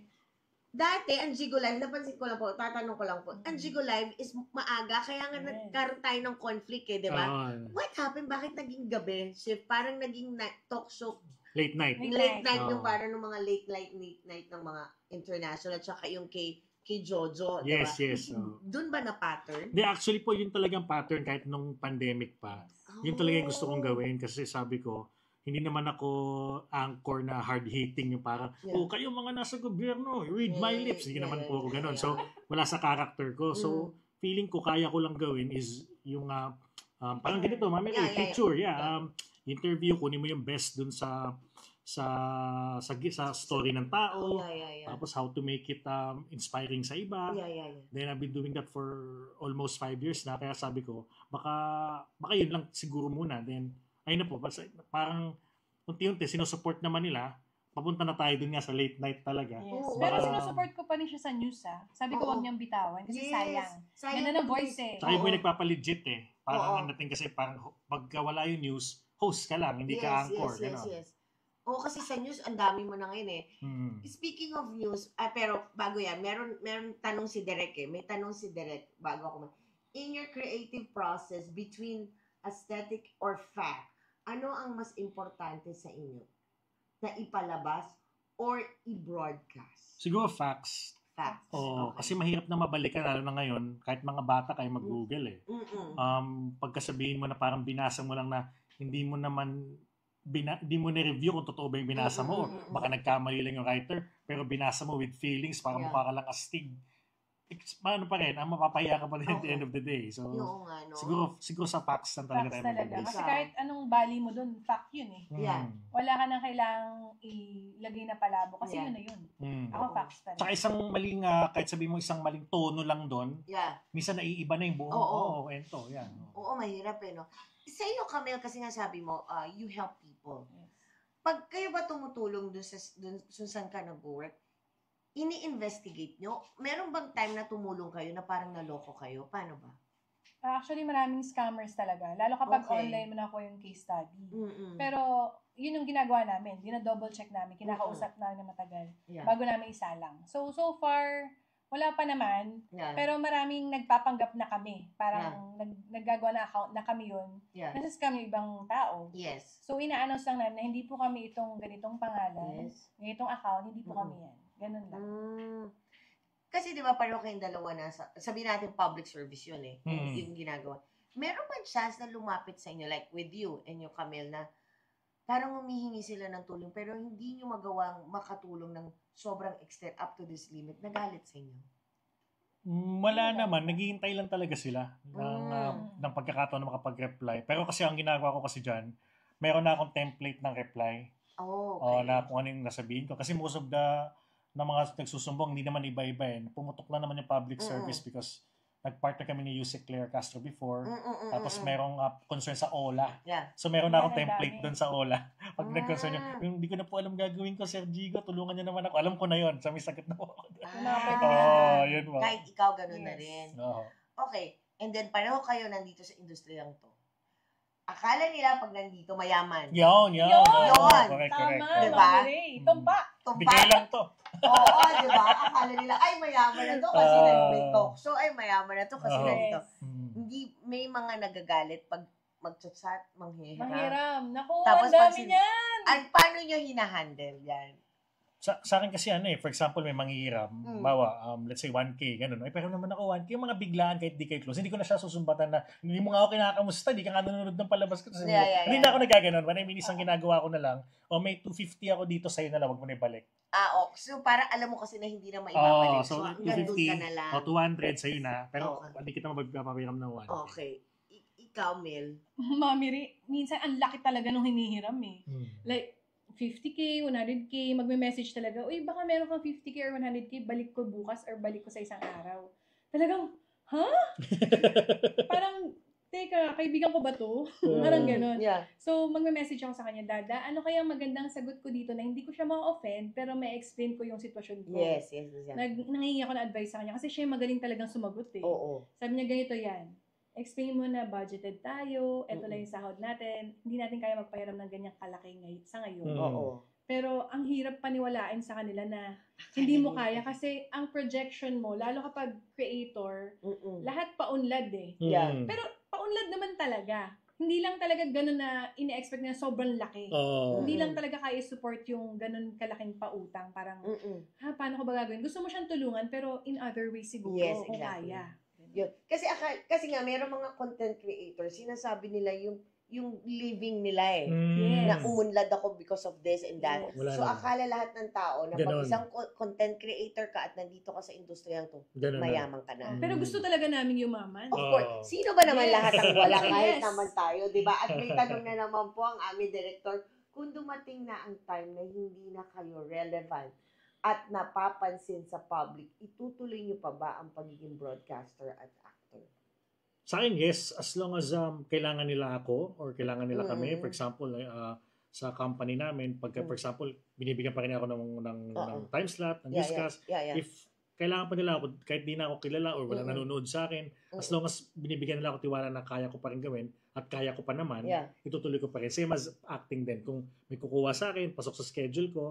dati, ang Jigo Live, napansin ko lang po, tatanong ko lang po, ang Jigo Live is maaga, kaya nga Yes. nagkaroon tayo ng conflict di ba? What happened? Bakit naging gabi? Shift? Parang naging talk show, Late night. late night Oo. yung parang ng mga late night ng mga international, at saka yung kay Jojo, di ba? Yes. Doon ba na pattern? Hindi, actually po, yun talagang pattern kahit nung pandemic pa. Yun talaga yung gusto kong gawin kasi sabi ko, hindi naman ako anchor na hard-hitting yung parang, kayo mga nasa gobyerno, read my lips. Hindi naman po ako ganun. So, wala sa character ko. So, feeling ko kaya ko lang gawin is yung parang ganito, mami, picture, interview, kunin mo yung best dun sa story ng tao. Tapos how to make it inspiring sa iba. Then I've been doing that for almost 5 years na. Kaya sabi ko, baka yun lang siguro muna. Then, ayun na po, parang unti-unti, sinusupport naman nila. Papunta na tayo dun nga sa late night talaga. Yes. Oo. Pero sinusupport ko pa rin siya sa news Sabi ko Oo. wag niyang bitawan kasi sayang. Sayang Ganda ng voice Tsaka yung Oo. nagpapalegit Parang Oo. ang dating kasi parang pagka wala yung news, host ka lang, hindi ka anchor. Yes. Oo, kasi sa news, ang dami mo na ngayon Speaking of news, pero bago yan, meron tanong si Derek May tanong si Derek bago ako in your creative process between aesthetic or fact, ano ang mas importante sa inyo? Na ipalabas or i-broadcast? Siguro facts. Facts. Kasi mahirap na mabalikan, lalo na ngayon, kahit mga bata kayo mag-google pagkasabihin mo na parang binasa mo lang na hindi mo naman hindi mo na-review kung totoo ba yung binasa mo. Baka nagkamali lang yung writer, pero binasa mo with feelings, parang mukha ka lang astig. paano pa rin, mapapahiya ka pa rin at the end of the day. So, Oo nga, no? siguro sa facts lang talaga Facts tayo talaga. mag-base. Kasi kahit anong bali mo dun, fact yun eh. Yeah. Wala ka nang kailangang ilagay na palabo kasi Yeah. yun na yun. Mm. Ako facts pa rin. Tsaka isang maling, kahit sabihin mo isang maling tono lang doon, Yeah. minsan naiiba na yung buong, Oo. kwento. Yan. Oo, mahirap eh, no? Sa iyo, Camille, kasi nga sabi mo, you help people. Yes. Pag kayo ba tumutulong dun saan ka nag-work, ini-investigate nyo? Meron bang time na tumulong kayo na parang naloko kayo? Paano ba? Actually, maraming scammers talaga. Lalo kapag Okay. online mo na ako yung case study. Mm-mm. Pero, yun yung ginagawa namin. Dina-double check namin. Kinakausap namin na matagal. Yeah. Bago namin isalang. So far, wala pa naman. Yeah. Pero maraming nagpapanggap na kami. Parang naggagawa na account na kami yun. Yeah. Nasa scam yung ibang tao. Yes. So, ina-announce lang namin na hindi po kami itong ganitong pangalan, Yes. ganitong account, hindi po kami yan. Ganun lang. Kasi di ba pareho kayong dalawa na, sabihin natin public service yun eh, yung ginagawa. Meron ba chance na lumapit sa inyo, like with you and yung Camille, na parang humihingi sila ng tulong pero hindi nyo magawang makatulong ng sobrang extent up to this limit, nagalit sa inyo? Wala naman, naghihintay lang talaga sila ng pagkakataon na makapag-reply. Pero kasi ang ginagawa ko kasi dyan, meron na akong template ng reply. Oh, okay. Na kung ano yung nasabihin ko. Kasi most of na mga nagsusumbong, hindi naman iba-iba eh. Pumutok lang naman yung public service because nag-partner kami ni Yusek Claire Castro before. Tapos merong concern sa OLA. Yeah. So meron na akong Ang template dami. doon sa OLA. Pag nag-concern niya, hindi ko na po alam gagawin ko, Sir Gigo, tulungan niyo naman ako. Alam ko na yon. Sa may sakit na po ako. Yun mo. Kahit ikaw ganun na Yes. rin. Oo. Okay. And then pareho kayo nandito sa industriyang to. Akala nila pag nandito mayaman. Yun. Yun! Correct. Tama, Diba? Mami Ray. Tumpa. Bigay lang to. Oo, di ba? Akala nila, ay mayaman na to kasi may talk show. Ay mayaman na to kasi Oo. nandito. Yes. Hindi, may mga nagagalit pag mag-chat, manghihiram. Manghiram. Naku, Tapos ang dami pag niyan. At paano nyo hinahandle yan? Sa akin kasi for example, may manghihiram, bawa, let's say 1K, ganun. Ay, pero naman ako 1K, yung mga biglaan kahit di kayo close. Hindi ko na siya susumbatan na, hindi mo nga ako kinakamusta, di ka nga nanonood ng palabas ko. Hindi na ako nagaganon. When I mean, isang ginagawa ko na lang, may 250 ako dito sa'yo na lang, wag mo na ibalik. So para alam mo kasi na hindi na maibabalik. So hanggang doon ka na lang. 200 sa'yo na, pero Okay. hindi kita magpapahiram ng 1K. Okay. Ikaw, Mel. Mami Ray, minsan ang laki talaga nung hinihiram eh. Like, 50K, 100K, magme-message talaga, uy, baka meron kang 50K or 100K, balik ko bukas or balik ko sa isang araw. Talagang, ha? Parang, teka, kaibigan ko ba to? Parang ganun. Yeah. So, magme-message ako sa kanya, Dada, ano kaya magandang sagot ko dito na hindi ko siya ma-offend, pero may explain ko yung sitwasyon ko. Yes. Nangingi ako ng advice sa kanya kasi siya yung magaling talagang sumagot eh. Oo. Sabi niya, ganito yan. Explain mo na budgeted tayo, eto lang yung sahod natin, hindi natin kaya magpahiram ng ganyang kalaki sa ngayon. Oo. Pero ang hirap paniwalain sa kanila na hindi mo kaya kasi ang projection mo, lalo kapag creator, lahat paunlad eh. Yeah. Pero paunlad naman talaga. Hindi lang talaga ganun na ine-expect na sobrang laki. Hindi lang talaga kaya support yung ganun kalaking pautang. Parang, paano ko ba gagawin? Gusto mo siyang tulungan pero in other ways siguro Yes, kung exactly. kaya. Yun. Kasi nga, meron mga content creators, sinasabi nila yung living nila eh. Yes. Na umunlad ako because of this and that. Yes. Wala So, naman. akala lahat ng tao na pag Ganon. isang content creator ka at nandito ka sa industriyang to, Ganun na. mayaman ka na. Pero gusto talaga namin yumaman. Of course, sino ba naman Yes. lahat ang wala? Kahit Yes. naman tayo, di ba? At may tanong na naman po ang aming director, kung dumating na ang time na hindi na kayo relevant at napapansin sa public, itutuloy niyo pa ba ang pagiging broadcaster at actor? Sa akin, yes. As long as kailangan nila ako or kailangan nila kami. For example, sa company namin, pagka, for example, binibigyan pa rin ako ng time slot, ng discuss. Yeah. If kailangan pa nila ako, kahit di na ako kilala or walang nanonood sa akin, as long as binibigyan nila ako tiwala na kaya ko pa rin gawin at kaya ko pa naman, itutuloy ko pa rin. Same as acting din. Kung may kukuha sa akin, pasok sa schedule ko,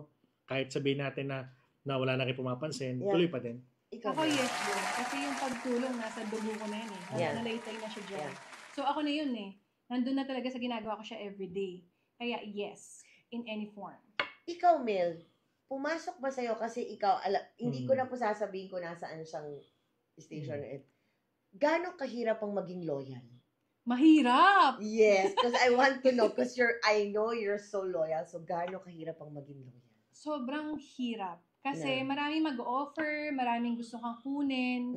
kahit sabihin natin na wala na rin pumapansin, tuloy pa din. Ikaw Ako ba? yes din. Kasi yung pagtulong nasa dugo ko na yun eh. Nalaytay na siya dyan. Yeah. So ako na yun eh. Nandun na talaga sa ginagawa ko siya everyday. Kaya yes, in any form. Ikaw, Mel, pumasok ba sa'yo kasi ikaw, hindi ko na po sasabihin ko nasaan siyang station na Gano'ng kahirap ang maging loyal? Mahirap! Yes, because I want to know, because I know you're so loyal, so gano'ng kahirap ang maging loyal? Sobrang hirap. Kasi maraming mag-offer, maraming gusto kang kunin.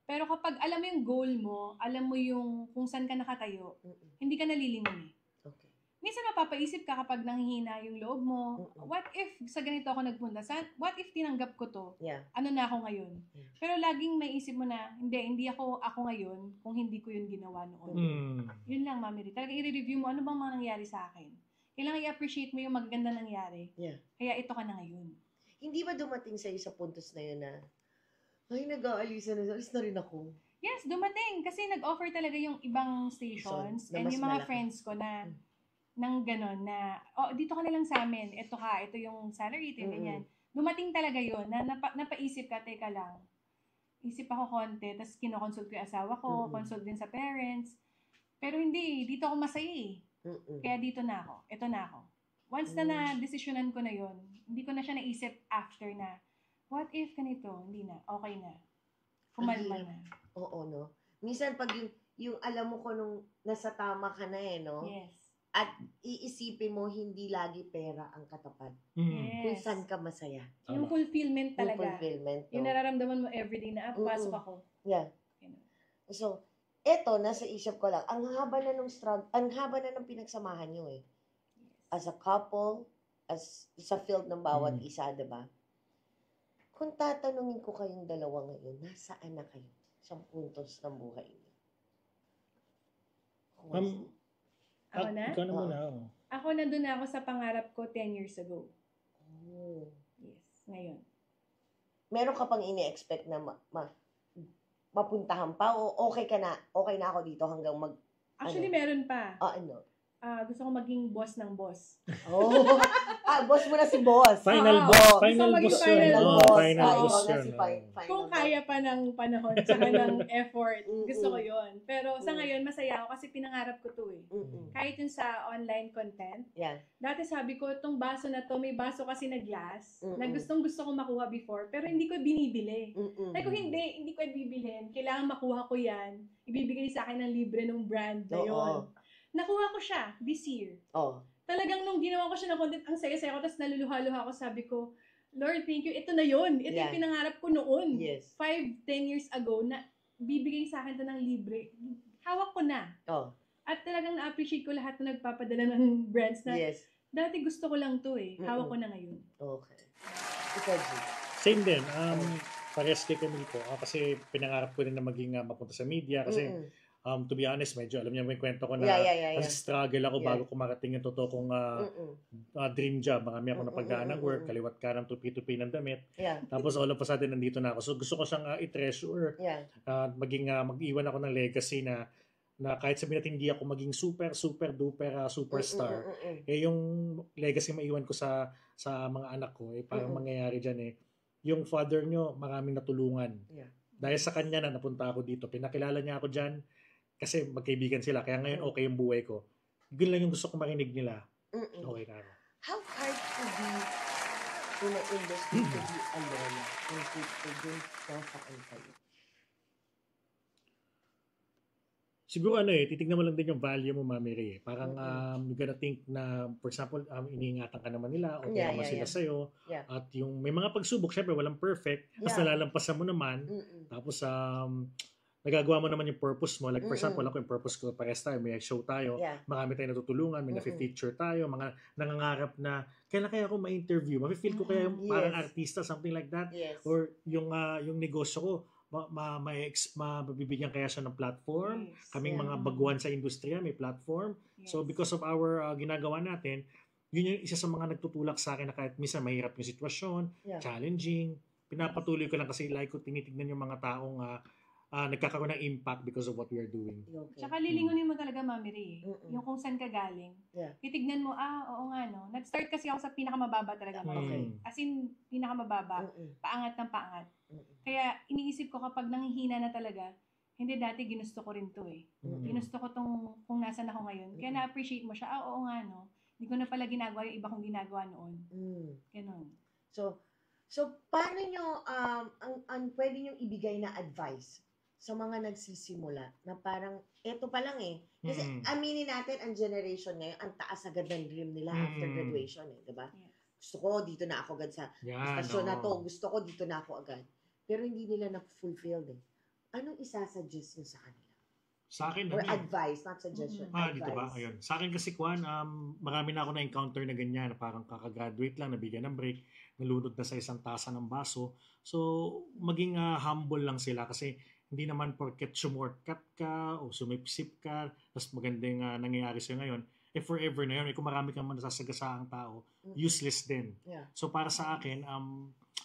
Pero kapag alam mo yung goal mo, alam mo yung kung saan ka nakatayo, hindi ka nalilingon eh. Okay. Minsan mapapaisip ka kapag nanghihina yung loob mo, what if sa ganito ako nagpunta? What if tinanggap ko to? Yeah. Ano na ako ngayon? Pero laging may isip mo na, hindi ako ngayon kung hindi ko yun ginawa noon. Yun lang, Mami Ri. Talagang i-review mo, ano bang mga nangyari sa akin? Kailangan i-appreciate mo yung magaganda nangyari. Yeah. Kaya ito ka na ngayon. Hindi ba dumating sa'yo sa puntos na yun na, ay, nag-aalisa na, alis na rin ako. Yes, dumating. Kasi nag-offer talaga yung ibang stations Na and mas yung mga malaki. friends ko na nang ganon na, dito ka na lang sa amin. Ito yung salary, ito yung ganyan. Dumating talaga yun na napaisip ka, teka lang. Isip ako konti, tapos kinoconsult ko yung asawa ko, consult din sa parents. Pero hindi, dito ako masaya eh. Kaya dito na ako. Ito na ako. Once na na-desisyonan ko na yun, hindi ko na siya naisip after na, what if ganito? Hindi na. Okay na. Kumalma na. Oo, no? Minsan pag yung alam mo ko nung nasa tama ka na no? Yes. At iisipin mo, hindi lagi pera ang katapat. Yes. Kung saan ka masaya. Yung fulfillment Yung talaga. fulfillment, no? Yung nararamdaman mo everyday na, pasok ako. Yeah. You know. So, eto, nasa isip ko lang, ang haba na ng pinagsamahan nyo eh. As a couple, as sa field ng bawat isa, diba? Kung tatanungin ko kayong dalawa ngayon, nasaan na kayo sa puntos ng buhay niyo? Ako na? Ikaw na muna. Ako nandun na ako sa pangarap ko 10 years ago. Oh. Yes, ngayon. Meron ka pang ini-expect na mapuntahan pa o okay na ako dito hanggang Actually, meron pa. ano? Gusto ko maging boss ng boss. Oh. Boss mo na si boss. Final Oo. boss. Gusto Final maging boss final yun. boss. Final Oo. boss Ikaw na yun. si final Kung boss. kaya pa ng panahon, tsaka ng effort, gusto ko yun. Pero sa ngayon, masaya ako kasi pinangarap ko to eh. Kahit yun sa online content. Yeah. Dati sabi ko, itong baso na to, may baso kasi na glass, na gustong gusto ko makuha before, pero hindi ko binibili. Sabi ko, hindi ko bibilhin. Kailangan makuha ko yan. Ibibigay sa akin ng libre ng brand na yun. Nakuha ko siya this year. Talagang nung ginawa ko siya ng content, ang saya-saya ko, tapos naluluha-luha ako, sabi ko, Lord, thank you. Ito na yun. Ito yung pinangarap ko noon. Yes. 5-10 years ago na bibigay sa akin to ng libre. Hawak ko na. At talagang na-appreciate ko lahat na nagpapadala ng brands na dati gusto ko lang to eh. Hawak ko na ngayon. Okay. Ikaw, G. Same din. Parehas kay Camille po. Kasi pinangarap ko rin na maging mapunta sa media. Kasi to be honest, medyo alam niyo may kwento ko na struggle ako bago ko marating yung totoo kong dream job. Marami ako napagdaan ng work, kaliwat ka ng tupi-tupi ng damit. Tapos all of a sudden, nandito na ako. So gusto ko siyang i-treasure. Mag-iwan ako ng legacy na kahit sabihin natin hindi ako maging super duper superstar, yung legacy maiwan ko sa mga anak ko, parang mangyayari dyan yung father nyo, maraming natulungan. Dahil sa kanya na napunta ako dito, pinakilala niya ako dyan, kasi magkaibigan sila. Kaya ngayon okay yung buhay ko. Yun lang yung gusto ko marinig nila. Okay na ako. How hard to be in the industry to be alone and to do saan kayo? Siguro titignan mo lang din yung value mo, Mami Ray. Parang you gotta think na, for example, iniingatan ka naman nila o naman sila sa'yo. At yung may mga pagsubok, syempre walang perfect. Tapos nalalampasan mo naman. Tapos nagagawa mo naman yung purpose mo. Like for example, ako yung purpose ko, pares tayo, may show tayo, marami tayong natutulungan, may na-feature tayo, mga nangangarap na, kailan kaya ako ma-interview? Ma-feel ko kaya yung parang artista, something like that? Or yung negosyo ko, mabibigyan kaya siya ng platform. Kaming mga baguhan sa industriya, may platform. So because of our ginagawa natin, yun yung isa sa mga nagtutulak sa akin na kahit minsan mahirap yung sitwasyon, challenging, pinapatuloy ko lang kasi like ko tinitignan yung mga taong nagkakaroon ng impact because of what we are doing. Tsaka lilingunin mo talaga, Mami Ray. Yung kung saan ka galing. Titignan mo, oo nga no. Nag-start kasi ako sa pinakamababa talaga, Mami Ray. As in, pinakamababa. Paangat ng paangat. Kaya iniisip ko kapag nanghihina na talaga, hindi dati ginusto ko rin to eh. Ginusto ko tong kung nasan ako ngayon. Kaya na-appreciate mo siya, oo nga no. Hindi ko na pala ginagawa yung iba kong ginagawa noon. Ganon. So paano nyo, ang pwede nyo ibigay na advice sa mga nagsisimula na parang, eto pa lang Kasi aminin natin, ang generation ngayon, ang taas agad ng dream nila after graduation diba? gusto ko dito na ako agad sa Yan, stasyon na to, oo. gusto ko dito na ako agad. Pero hindi nila na-fulfilled eh. Anong isasuggest nyo sa kanila? Sa akin, Or ano, advice, not suggestion, advice. dito ba? Ayun. Sa akin kasi, Kwan, marami na ako na-encounter na ganyan, na parang kakagraduate lang, nabigyan ng break, nalunod na sa isang tasa ng baso. So, maging humble lang sila kasi hindi naman porket sumortcut ka o sumipsip ka, tapos maganda yung nangyayari sa'yo ngayon, forever na yun. Kung marami kang nasasagasaang tao, useless din. Yeah. So, para sa akin,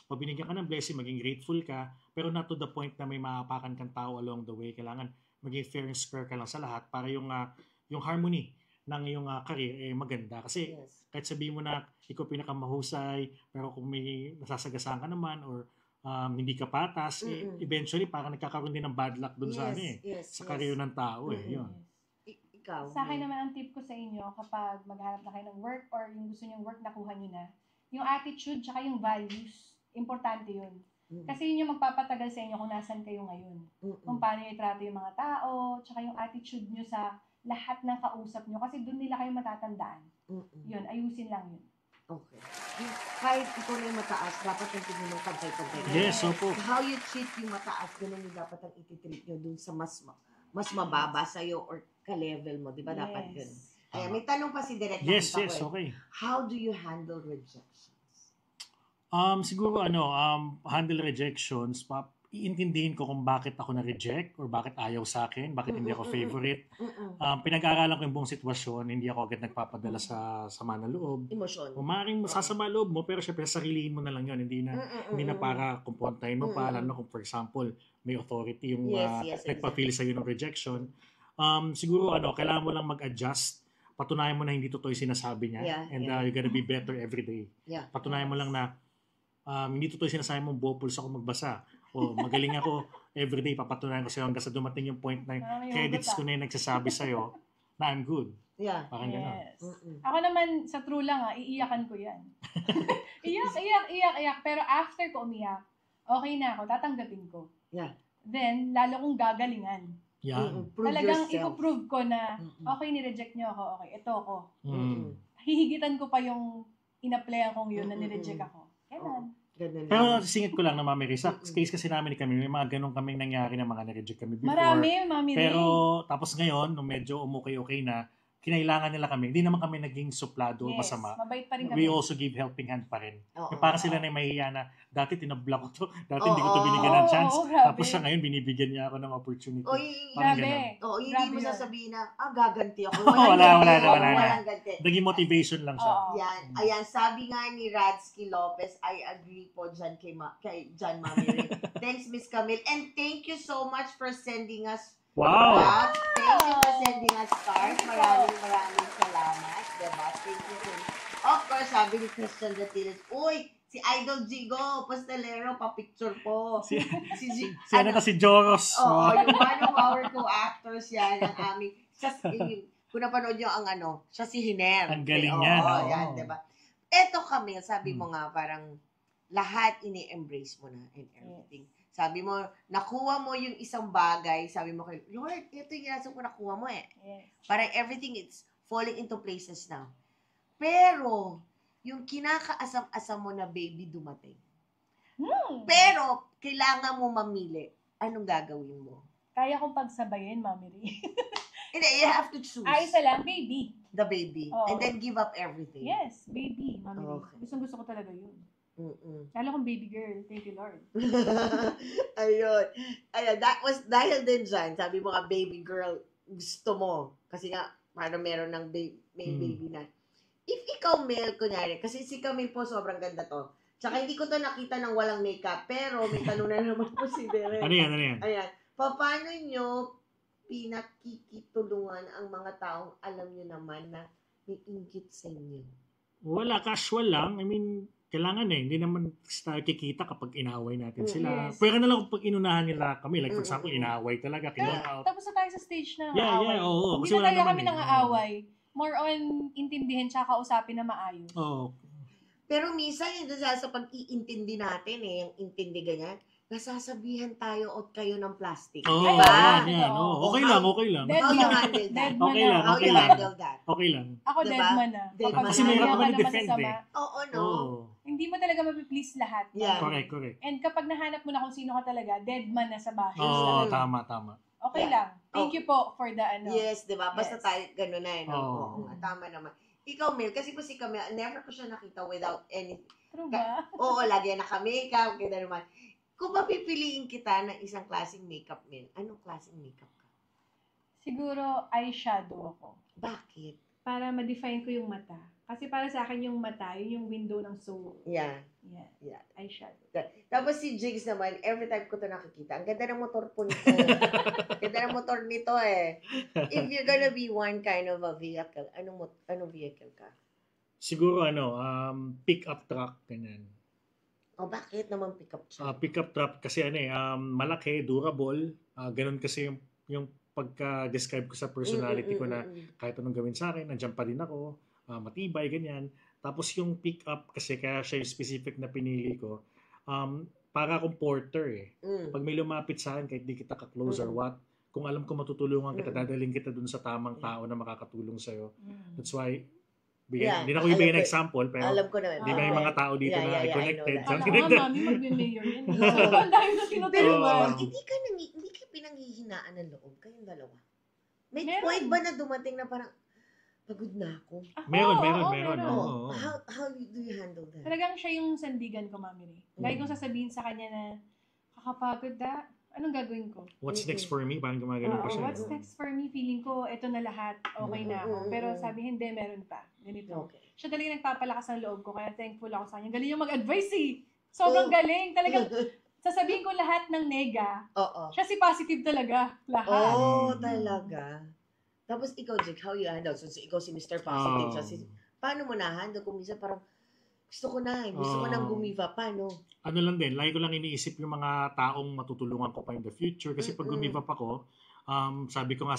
pag binigyan ka ng blessing, maging grateful ka, pero not to the point na may maapakan kang tao along the way. Kailangan maging fair and square ka lang sa lahat para yung harmony ng iyong career maganda. Kasi kahit sabihin mo na ikaw pinakamahusay, pero kung may nasasagasaan ka naman or hindi ka patas, eventually parang nagkakaroon din ng bad luck dun sa sa career ng tao. Yun. Ikaw? Sa akin naman, ang tip ko sa inyo, kapag maghanap na kayo ng work or yung gusto nyong work, nakuha nyo na, yung attitude tsaka yung values, importante yun. Kasi yun yung magpapatagal sa inyo kung nasan kayo ngayon. Kung paano nyo itrato yung mga tao, tsaka yung attitude nyo sa lahat ng kausap nyo. Kasi doon nila kayo matatandaan. Yun, ayusin lang yun. Okay. Kahit ikaw na yung mataas, dapat yung tingin ng pantay-pantay. Yes, opo. How you treat yung mataas, ganun yung dapat ang ititreat nyo dun sa mas mababa sa'yo or ka-level mo. Di ba dapat yun? Ayan, may tanong pa si Direk. Yes, okay. How do you handle rejections? Siguro handle rejections, iintindihin ko kung bakit ako na-reject or bakit ayaw sa akin, bakit hindi ako favorite. Pinag-aaralan ko yung buong sitwasyon, hindi ako agad nagpapadala sa sama ng loob. Emosyon. Maaaring masasama loob mo, pero syempre sarilihin mo na lang yun, hindi na para kumpontahin mo pa, lalo kung for example, may authority yung nagpa-feel sa'yo ng rejection. Siguro kailangan mo lang mag-adjust, patunayan mo na hindi totoo yung sinasabi niya, you're gonna be better every day. Patunayan mo lang na hindi totoo yung sinasabi mong bopals ako magbasa. O magaling ako everyday, papatunayan ko sa'yo hanggang sa dumating yung point na credits ko na yung nagsasabi sa'yo na I'm good. Parang gano'n. Ako naman, sa true lang iiyakan ko yan. iyak. Pero after ko umiyak, okay na ako, tatanggapin ko. Then, lalo kong gagalingan. Talagang ipoprove ko na, okay, nireject niyo ako, okay, ito ako. Hihigitan ko pa yung in-applyan kong yun na nireject ako. Ganun. Pero singit ko lang na Mami Ray, sa case kasi namin ni kami, may mga ganun kaming nangyari na mga na-reject kami before. Marami, Mami Ray. Pero tapos ngayon, nung medyo okay na, kinailangan nila kami. Hindi naman kami naging suplado o masama. Mabait pa rin kami. We also give helping hand pa rin. Yung parang sila na mahihiya na, dati tinablock ko to, dati hindi ko to binigyan ng chance. Tapos siya ngayon, binibigyan niya ako ng opportunity. Grabe. Hindi mo sasabihin na, gaganti ako. Wala. Naging motivation lang siya. Ayan, sabi nga ni Radsky Lopez, I agree po dyan kay John Mami Ray. Thanks, Miss Camille. And thank you so much for sending us Wow! Thank you for sending us stars. Maraming salamat. Diba? Thank you. Of course, sabi ni Christian Datiles, uy, si Idol Jigo, pastelero, pa-picture po. Si Joros. Yung one of our co-actors yan, ang aming, kung napanood nyo siya si Hiner. Ang galing niya. Yan, diba? Eto kami, sabi mo nga, parang lahat ini-embrace mo na and everything. Sabi mo, nakuha mo yung isang bagay, sabi mo kay Lord, ito yung ginasa ko nakuha mo Parang everything is falling into places now. Pero, yung kinakaasam-asam mo na baby dumating. Pero, kailangan mo mamili. Anong gagawin mo? Kaya kong pagsabayin, Mami Ray. Hindi, you have to choose. Isa lang, baby. The baby. And then give up everything. Yes, baby, Mami Ray. Okay. Gusto ko talaga yun. Lalo kong baby girl. Thank you, Lord. Ayun, that was, dahil din dyan, sabi mo baby girl, gusto mo. Kasi nga, parang meron ng may baby na. If ikaw male, kunyari, kasi si Camille po, sobrang ganda to. Tsaka hindi ko to nakita ng walang makeup, pero may tanong na naman po si Derek. Ano yan? Ayan. Paano nyo pinakikitulungan ang mga taong alam nyo naman na may inggit sa inyo? Wala, casual lang. I mean, kailangan hindi naman tayo kikita kapag inaaway natin sila. Yes. Pero na lang kapag inunahan nila kami, like for example, inaaway talaga. Tapos na tayo sa stage na aaway. Oo. Hindi na talaga kami nang aaway. More on intindihin tsaka kausapin na maayos. Oo. Pero minsan, yun sa pag-iintindi natin yung intindi ganyan, nasasabihan tayo o kayo ng plastic. Oo, Di Ay, ba? yan. Oo. Okay lang, okay lang. Dead How you man. handle that? Dead man Okay na. lang, How okay you lang. handle that? Okay lang. Ako Diba? dead man na. Dead Kapag man. Kasi mahirap sinabihan naman ka ng i-defend masasama, eh. Oo, no? Oo. hindi mo talaga mapiplease lahat. Yeah. Correct, correct. And kapag nahanap mo na kung sino ka talaga, dead man na sa bahay. Oo, Mm. tama. Okay Yeah. lang. Thank Okay. you po for the ano. Yes, di ba? Basta Yes. tayo, gano'n na no? Oo. Oo, nga, tama naman. Ikaw, Mel, kasi po si Camille, never ko siya nakita without any... True ba? Oo, lagi yan naka-makeup, ganda naman. Kung mapipiliin kita ng isang klaseng makeup, Mel, anong klaseng makeup ka? Siguro eyeshadow ako. Bakit? Para ma-define ko yung mata. Kasi para sa akin yung mata, yun yung window ng soul. Yeah. Yeah. Yeah. Eyeshadow. Tapos si Jigs naman, every time ko ito nakikita, ang ganda ng motor po nito. Ganda ng motor nito eh. If you're gonna be one kind of a vehicle, anong vehicle ka? Siguro pick-up truck, ganyan. O bakit naman pick up siya? Pick-up truck kasi malaki, durable. Ganun kasi yung pagka-describe ko sa personality ko na kahit anong gawin sa akin, nandiyan pa din ako, matibay, ganyan. Tapos yung pick-up kasi kaya siya yung specific na pinili ko, para akong porter eh. Pag may lumapit sa akin, kahit di kita ka-close or what, kung alam ko matutulungan kita, dadaling kita dun sa tamang tao na makakatulong sa'yo. That's why, hindi na ko ibigay ng example, pero Alam ko naman. di ba yung mga tao dito na ay connected? I know that. Something Kala like ko, that. mami, mag-mayor yan. Oo. Ang dami na Pero tinutulungan. hindi ka pinanghihinaan ng loob, kayong dalawa. May Meron. point ba na dumating na parang, pagod na ako? Meron. Oo. Oo. How do you handle that? Talagang siya yung sandigan ko, mami Ray. Lagi kong sasabihin sa kanya na, kakapagod na, anong gagawin ko? What's next for me? Parang gumagano pa siya. What's next for me? Feeling ko, eto na lahat. Okay na ako. Pero sabi, hindi, meron pa. Ganito. Okay. Siya talaga nagpapalakas ng loob ko, kaya thankful ako sa kanya. Galing yung mag-advise eh. Sobrang galing. Talagang sasabihin ko lahat ng nega. Oo. Siya si positive talaga. Lahat. Oh, talaga. Tapos ikaw, Jake, how you handle? So, ikaw si Mr. Positive. Siya paano mo na-handle? Kung minsan parang, gusto ko nang gumiva. Paano? Ano lang din, lagi ko lang iniisip yung mga taong matutulungan ko pa in the future. Kasi pag gumiva pa ko, sabi ko nga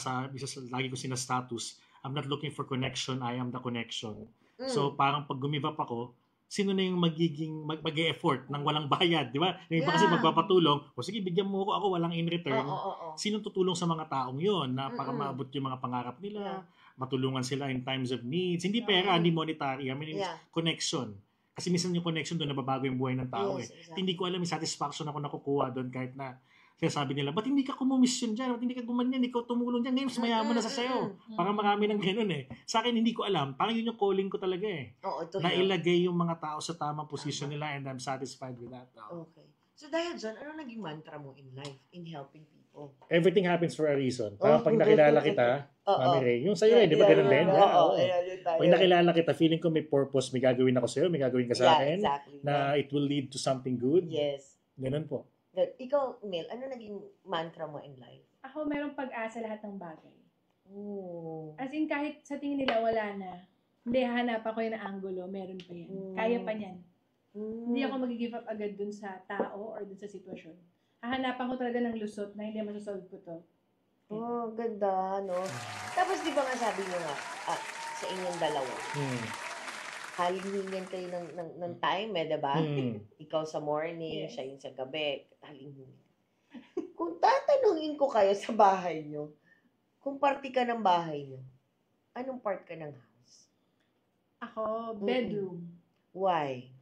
lagi ko sinastatus, I'm not looking for connection, I am the connection. So parang pag gumiva pa ko, sino na yung mag-e-effort nang walang bayad, di ba? Yung iba kasi magpapatulong, o sige, bigyan mo ako walang in return. Sino tutulong sa mga taong yon na para maabot yung mga pangarap nila, matulungan sila in times of needs. Hindi pera, hindi monetary. I mean, connection. Kasi minsan yung connection doon, nababago yung buhay ng tao Exactly. Hindi ko alam, yung satisfaction ako nakukuha doon kahit na sabi nila, ba't hindi ka kumomisyon dyan? Ba't hindi ka gumanyan? Ikaw tumulong dyan. Ngayon, mas mayaman na sa sayo. Parang marami ng ganun eh. Sa akin, hindi ko alam. Parang yun yung calling ko talaga eh. Na ilagay yung mga tao sa tamang position nila and I'm satisfied with that. Okay. So dahil dyan, ano naging mantra mo in life, in helping people? Everything happens for a reason. Parang pag nakilala kita, Mami Ray, yung sa'yo yung di ba ganun din? Oo. Pag nakilala kita, feeling ko may purpose, may gagawin ako sa'yo, may gagawin ka sa akin, exactly. na it will lead to something good. Yes. Ganun po. Ikaw, Mel, ano naging mantra mo in life? Ako merong pag-asa lahat ng bagay. Oh. As in, kahit sa tingin nila wala na, hindi, hahanapan ko yung angulo, meron pa yan. Kaya pa yan. Hindi ako mag-give up agad dun sa tao or dun sa sitwasyon. Hahanapan ko talaga ng lusot na hindi masasolve ko to. Oh, ganda, no? Tapos di ba nga sabi nyo nga, sa inyong dalawa, halingin kayo ng time diba? Ikaw sa morning, siya yung sa gabi, halingin. Kung tatanungin ko kayo sa bahay nyo, kung party ka ng bahay nyo, anong part ka ng house? Ako, bedroom. Why?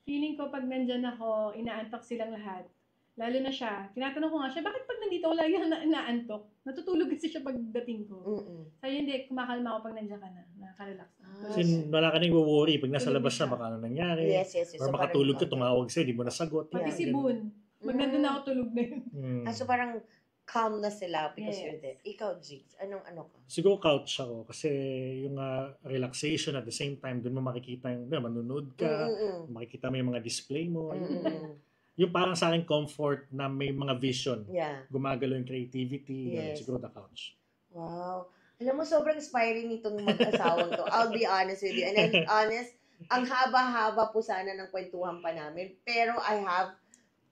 Feeling ko pag nandyan ako, inaantok silang lahat. Lalo na siya. Tinatanong ko nga siya, bakit pag nandito ako lagi inaantok? Natutulog kasi siya pagdating ko. Sabi hindi, kumakalma ako pag nandiyan ka na. Nakaka-relax na. Kasi wala ka nang i-worry. Pag nasa labas siya, baka ano nangyari. Yes. Or So, makatulog ka, parang- tumawag sa'yo, di mo nasagot. Pati Yan, si ganun. Boon. Pag nandun ako, tulog na yun. So parang calm na sila because Yes. you're there. Ikaw, Jigs, anong ano ka? Siguro couch ako kasi yung relaxation at the same time, doon mo makikita yung manunood ka, makikita mo yung mga display mo. Yung parang sa akin comfort na may mga vision. Yeah. Gumagalaw yung creativity. Yes. Siguro the couch. Wow. Alam mo, sobrang inspiring itong mag-asawang to. I'll be honest with you. And I'm honest, ang haba-haba po sana ng kwentuhan pa namin. Pero I have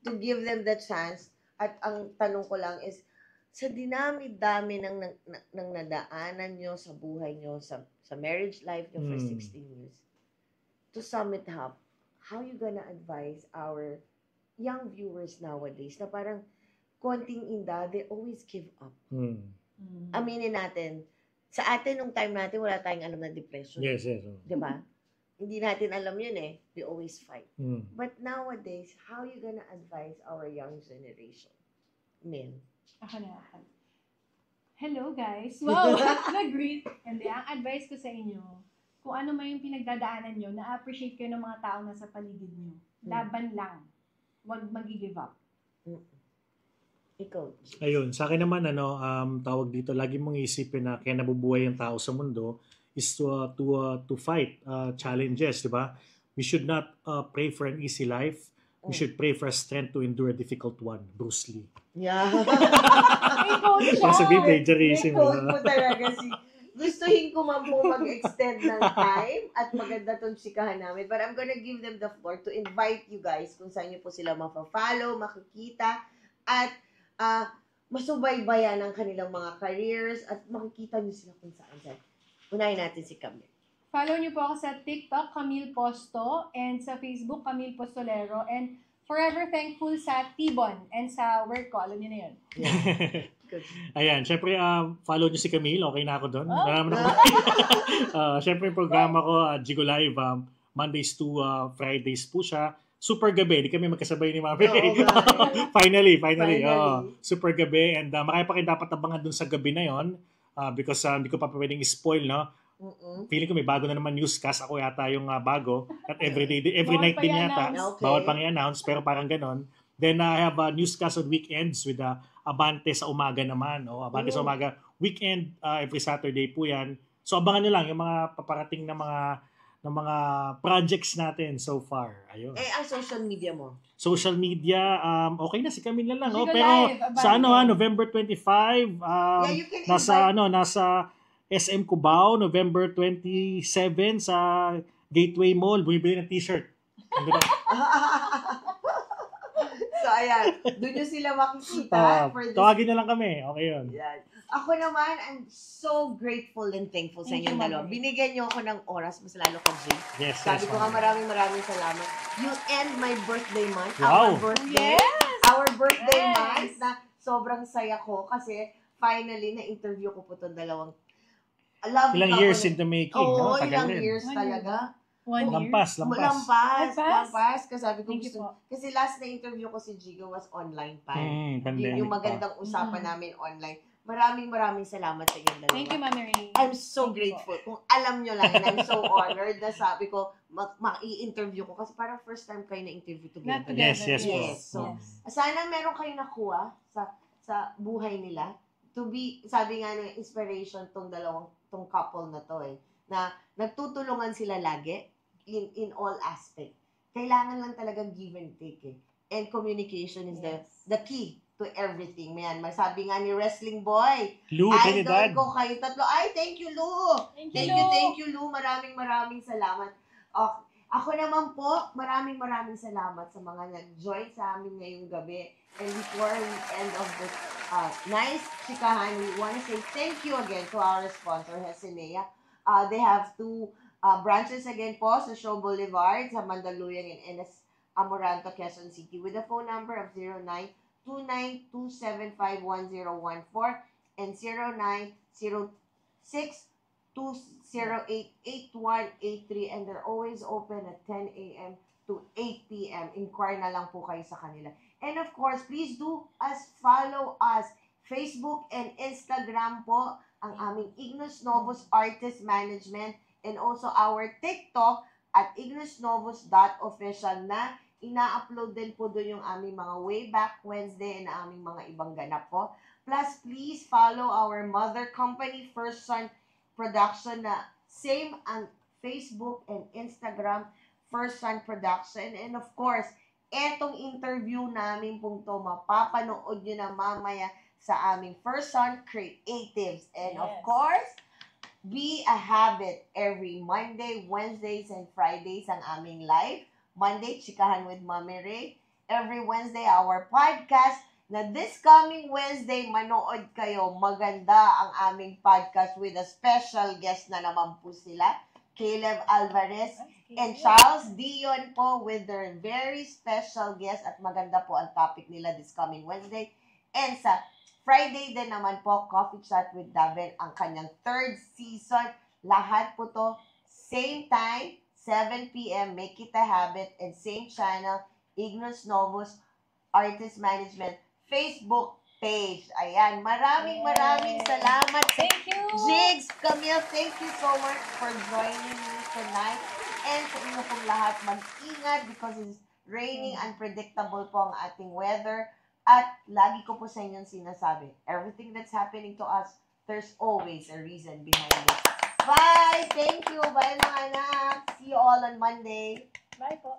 to give them the chance. At ang tanong ko lang is, sa dinami-dami ng nadaanan nyo sa buhay nyo, sa marriage life nyo for 16 years, to sum it up, how you gonna advise our young viewers nowadays na parang konting inda, they always give up. Aminin natin, sa atin, nung time natin, wala tayong alam na depression. Yes. Di ba? Hindi natin alam yun eh. We always fight. But nowadays, how you gonna advise our young generation? Men. Ako na. Hello guys. Wow, nag-greet. Hindi, ang advice ko sa inyo, kung ano man yung pinagdadaanan nyo, na-appreciate kayo ng mga tao nasa paligid nyo. Laban lang. Huwag mag-give up. Ikaw. Ayun, sa akin naman tawag dito, lagi mong isipin na kaya nabubuhay ang tao sa mundo is to fight challenges, di ba? We should not pray for an easy life. We should pray for strength to endure a difficult one. Bruce Lee. Yeah. May quote siya. Sabi plagiarism. May quote po talaga gustuhin ko man po mag-extend ng time at maganda tong chikahan namin. But I'm gonna give them the floor to invite you guys kung saan niyo po sila mafa-follow, makikita, at masubaybayan ang kanilang mga careers at makikita niyo sila kung saan. Unahin natin si Camille. Follow niyo po ako sa TikTok, Camille Posto, and sa Facebook, Camille Postolero, and forever thankful sa T-Bon and sa work ko. Alam niyo na yun. Yeah. Good. Ayan, syempre follow niyo si Camille, okay na ako doon. Oh. Syempre yung programa ko, Jigo Live, Mondays to Fridays po siya. Super gabi, di kami magkasabay ni Mami Ray. Finally. Super gabi, and marami pa kayo dapat abangan dun sa gabi na yon because hindi ko pa pwedeng spoil, no? Feeling ko may bago na naman newscast. Ako yata yung bago. At every night din yata. Okay. Bawal pang i-announce, pero parang ganon. Then I have a newscast on weekends with Abante sa umaga naman. Abante sa umaga. Weekend, every Saturday po yan. So abangan nyo lang yung mga paparating na mga projects natin so far. Ayun. Ang social media mo? Social media, okay na si Camille na lang. Jigo Pero Live, sa Abante. November 25, you can nasa SM Cubao, November 27 sa Gateway Mall. Bumibili ng t-shirt. So, ayan. Doon nyo sila makikita for this. Tawagin na lang kami. Okay yun. Yan. Ako naman, I'm so grateful and thankful sa Thank you, inyong dalawa. Mami. Binigyan nyo ako ng oras, mas lalo ka, Jay. Yes. Sabi ko nga, ma'am. maraming salamat. You end my birthday month. Wow. Our birthday. Yes! Our birthday Yes. month na sobrang saya ko kasi finally na-interview ko po itong dalawang love Ilang couple. years in the making. Oo, Tagal ilang rin. years 1 year. talaga. 1 year. Lampas. Lampas. Kasi sabi ko Thank you gusto. po. Kasi last na interview ko si Jigo was online pa. Pandemic Yun yung pa. magandang usapan namin online. Maraming salamat sa inyong dalawa. Thank you, Mami Ray. I'm so Thank you grateful. Kung alam nyo lang, and I'm so honored na sabi ko, ma-i-interview ko. Kasi parang first time kayo na-interview Not together. together. Yes. Yes. So, Yes. sana meron kayong nakuha sa buhay nila. To be, sabi nga ng inspiration tong couple na to na nagtutulungan sila lagi in all aspect. Kailangan lang talaga give and take And communication is the key to everything. Yan, masabi nga ni Wrestling Boy, Lou, idol Trinidad. ko kayo tatlo. Ay, thank you, Lou! Thank you, Lou. Maraming salamat. Okay. Ako naman po, maraming salamat sa mga nag-join sa amin ngayong gabi. And before we end of this nice chikahan, we want to say thank you again to our sponsor, Hesinea. They have 2 branches again po sa Show Boulevard, sa Mandaluyong and NS Amoranto, Quezon City with a phone number of 0929-275-1014 and 0906-208-8183, and they're always open at 10 a.m. to 8 p.m. Inquire na lang po kayo sa kanila. And of course, please do follow us. Facebook and Instagram po ang aming Ignos Novus Artist Management, and also our TikTok at ignosnovus.official na ina-upload din po doon yung aming mga Way Back Wednesday and aming mga ibang ganap po. Plus, please follow our mother company, First Son Production, na same ang Facebook and Instagram, First Son Production. And of course, etong interview namin pong to, mapapanood nyo na mamaya sa aming First Son Creatives. And of course, be a habit every Monday, Wednesdays, and Fridays ang aming live. Monday, Chikahan with Mami Ray. Every Wednesday, our podcast. Na this coming Wednesday, manood kayo. Maganda ang aming podcast with a special guest na naman po sila. Caleb Alvarez, and Charles Dion po with their very special guest at maganda po ang topic nila this coming Wednesday. And sa Friday din naman po, Coffee Chat with Daven, ang kanyang 3rd season. Lahat po to, same time, 7 p.m., make it a habit, and same channel, Ignos Novus Artist Management Facebook page. Ayan, maraming salamat. Thank you! Jigs, Camille, thank you so much for joining me tonight. And sa inyo pong lahat, mag-ingat because it's raining, unpredictable po ang ating weather. At lagi ko po sa inyong sinasabi, everything that's happening to us, there's always a reason behind it. Bye! Thank you! Bye mga anak! See you all on Monday! Bye po!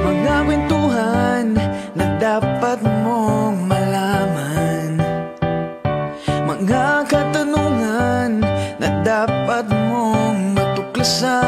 Mga kwentuhan na dapat mong malaman, mga katanungan na dapat mong matuklasan.